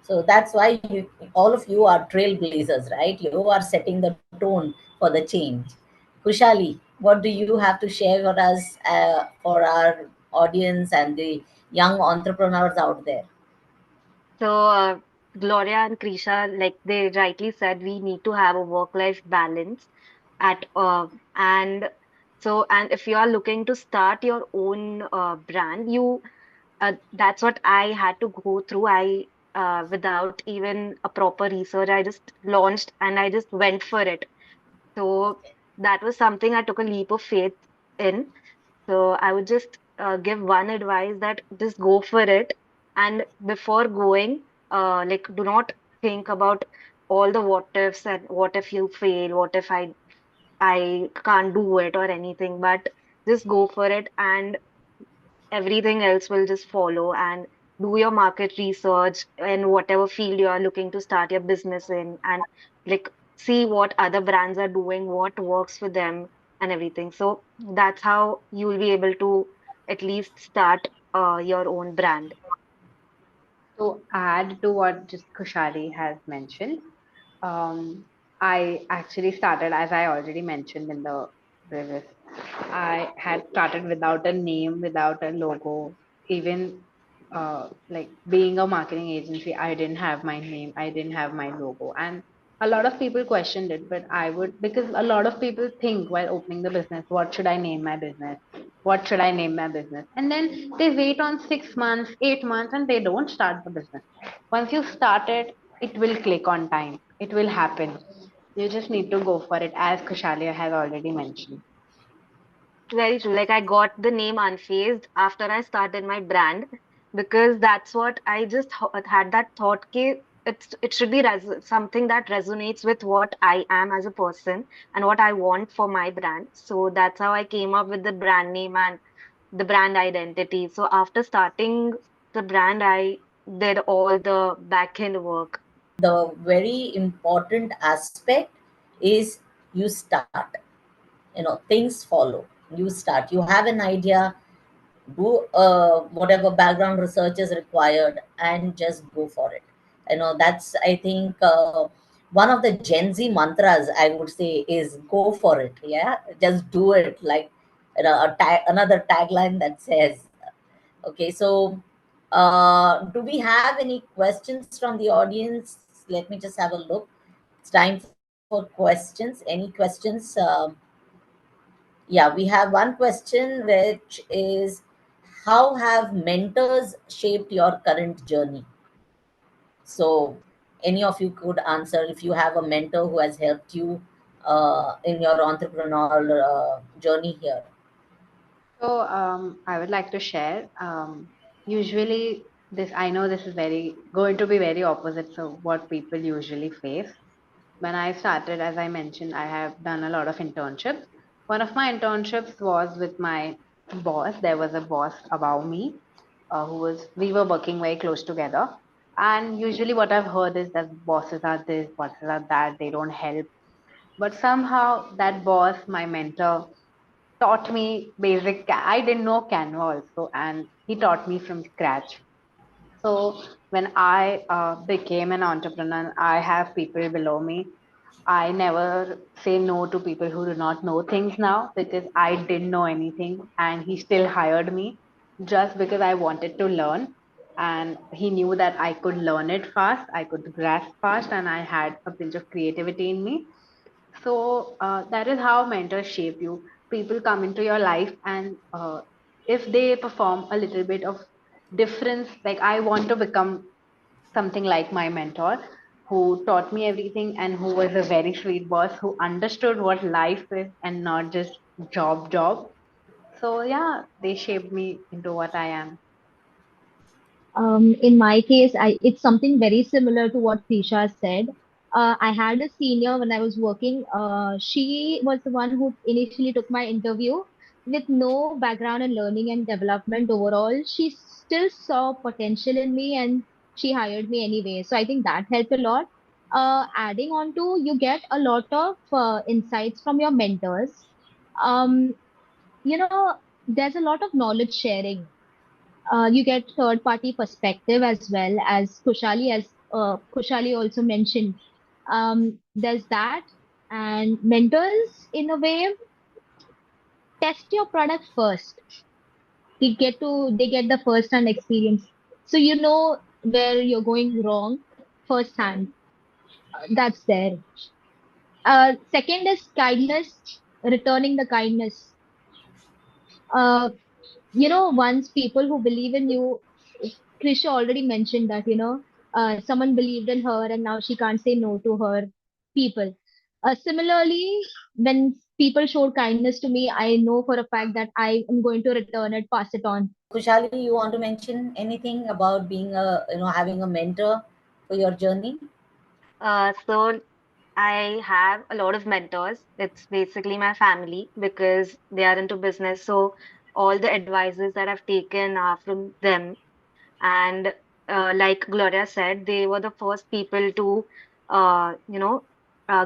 So that's why all of you are trailblazers, right? You are setting the tone for the change. Kushali, what do you have to share for us, for our audience and the young entrepreneurs out there? So, Gloria and Krisha, like they rightly said, we need to have a work-life balance at and and if you are looking to start your own brand, that's what I had to go through. I without even a proper research, I just launched and I just went for it. So that was something I took a leap of faith in. So I would just give one advice that just go for it. And before going, like do not think about all the what ifs and what if you fail, what if I can't do it or anything, but just go for it and everything else will just follow. And do your market research in whatever field you are looking to start your business in, and like see what other brands are doing, what works for them and everything. So that's how you will be able to at least start your own brand. To add to what just Kushali has mentioned, um, I actually started, as I already mentioned in the previous, I had started without a name, without a logo, even like being a marketing agency, I didn't have my name, I didn't have my logo. And a lot of people questioned it, but I would, because a lot of people think while opening the business, what should I name my business? What should I name my business? And then they wait on 6 months, 8 months, and they don't start the business. Once you start it, it will click on time. It will happen. You just need to go for it, as Kushalia has already mentioned. Very true. Like I got the name Unfazed after I started my brand because that's what I just had that thought कि it should be something that resonates with what I am as a person and what I want for my brand. So that's how I came up with the brand name and the brand identity. So after starting the brand, I did all the back end work. The very important aspect is you start. Things follow. You start. You have an idea, do whatever background research is required, and just go for it. That's, I think, one of the Gen Z mantras, I would say, is go for it. Yeah, just do it. Like, another tagline that says, okay. So do we have any questions from the audience? Let me just have a look. It's time for questions. Any questions? Yeah, we have one question, which is, how have mentors shaped your current journey? So, any of you could answer, if you have a mentor who has helped you in your entrepreneurial journey here. So I would like to share. Usually, this I know this is very going to be very opposite of what people usually face. When I started, as I mentioned, I have done a lot of internships. One of my internships was with my boss. There was a boss above me who was, we were working very close together. And usually, what I've heard is that bosses are this, bosses are that, they don't help. But somehow, that boss, my mentor, taught me basic. I didn't know Canva also, and he taught me from scratch. So when I became an entrepreneur, I have people below me. I never say no to people who do not know things now because I didn't know anything, and he still hired me just because I wanted to learn. And he knew that I could learn it fast, I could grasp fast, and I had a pinch of creativity in me. So that is how mentors shape you. People come into your life, and if they perform a little bit of difference, like I want to become something like my mentor, who taught me everything and who was a very sweet boss who understood what life is and not just job. So yeah, they shaped me into what I am. In my case, it's something very similar to what Tisha said. I had a senior when I was working. She was the one who initially took my interview with no background in learning and development overall. She still saw potential in me and she hired me anyway. So I think that helped a lot. Adding on to, you get a lot of insights from your mentors. Um, there's a lot of knowledge sharing. You get third party perspective as well, as Kushali also mentioned. There's that, and mentors in a way test your product first. They get the first hand experience, so you know where you're going wrong first hand. That's there. Second is kindness, returning the kindness. Uh, once people who believe in you, Krisha already mentioned that, someone believed in her and now she can't say no to her people. Similarly, when people showed kindness to me, I know for a fact that I am going to return it, pass it on. Kushali, you want to mention anything about being having a mentor for your journey? So I have a lot of mentors. It's basically my family because they are into business. So all the advices that I've taken are from them. And like Gloria said, they were the first people to, uh, you know,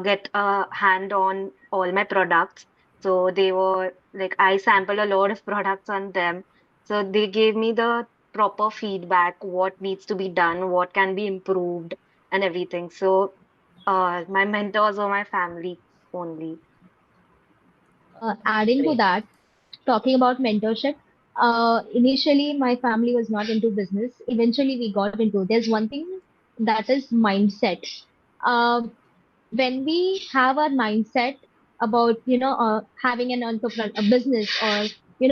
get a hand on all my products. So they were like, I sampled a lot of products on them. So they gave me the proper feedback, what needs to be done, what can be improved, and everything. So my mentors were my family only. Adding to Great. that, talking about mentorship, initially my family was not into business. Eventually we got into. There's one thing that is mindset. Um, when we have our mindset about having an entrepreneur, a business, or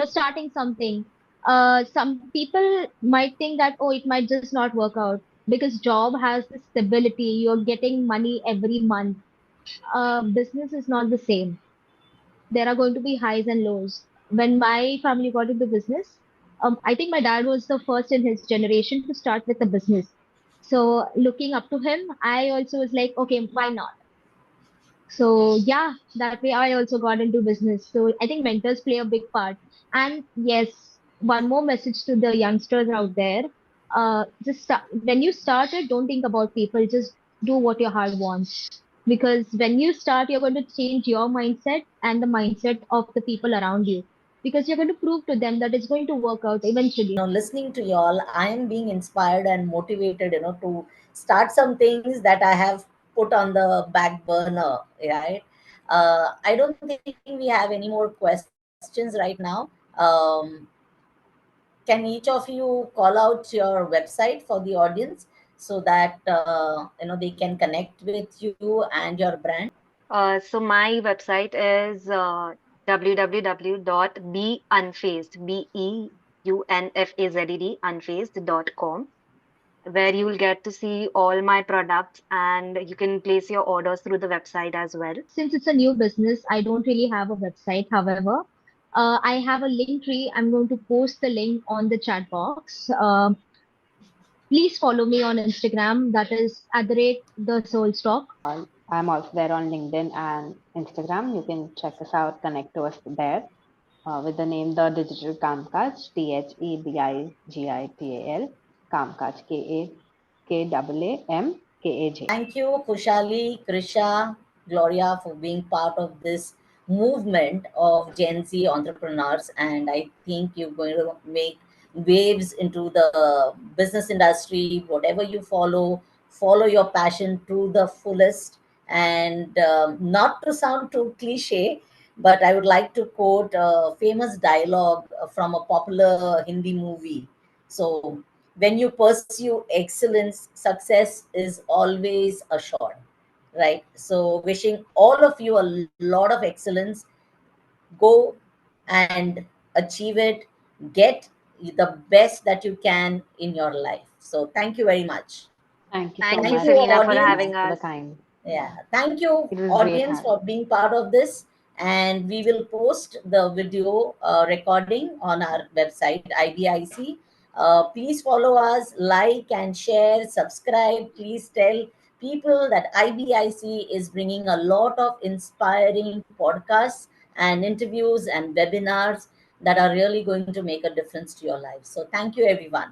starting something, some people might think that, oh, it might just not work out because job has the stability. You're getting money every month. Business is not the same. There are going to be highs and lows. When my family got into business, I think my dad was the first in his generation to start with a business. So looking up to him, I also was like, okay, why not? So yeah, that way I also got into business. So I think mentors play a big part. And yes, one more message to the youngsters out there. Just start, when you started, don't think about people. Just do what your heart wants. Because when you start, you're going to change your mindset and the mindset of the people around you. Because you're going to prove to them that it's going to work out eventually. Listening to y'all, I am being inspired and motivated, to start some things that I have put on the back burner, right? I don't think we have any more questions right now. Um, can each of you call out your website for the audience so that they can connect with you and your brand? So my website is www.beunfazed, beunfazed, unfazed.com, where you will get to see all my products and you can place your orders through the website as well. Since it's a new business, I don't really have a website. However, I have a link tree. I'm going to post the link on the chat box. Please follow me on Instagram. That is at the rate the soul stock. I'm also there on LinkedIn and Instagram. You can check us out, connect to us there with the name The Digital Kamkaj, THEDIGITAL, Kamkaj, KAMKAJ. Thank you, Kushali, Krisha, Gloria, for being part of this movement of Gen Z entrepreneurs. And I think you're going to make waves into the business industry. Whatever you follow your passion to the fullest. And not to sound too cliche, but I would like to quote a famous dialogue from a popular Hindi movie. So, when you pursue excellence, success is always assured, right? So, wishing all of you a lot of excellence. Go and achieve it, get the best that you can in your life. So, thank you very much. Thank you so Thank you, Thank much, you, Serena, for Serena. audience. having Thanks for the us. kind. Yeah, thank you, It was great audience, having. for being part of this. And we will post the video recording on our website, IBIC. Please follow us, like and share, subscribe. Please tell people that IBIC is bringing a lot of inspiring podcasts and interviews and webinars that are really going to make a difference to your life. So, thank you, everyone.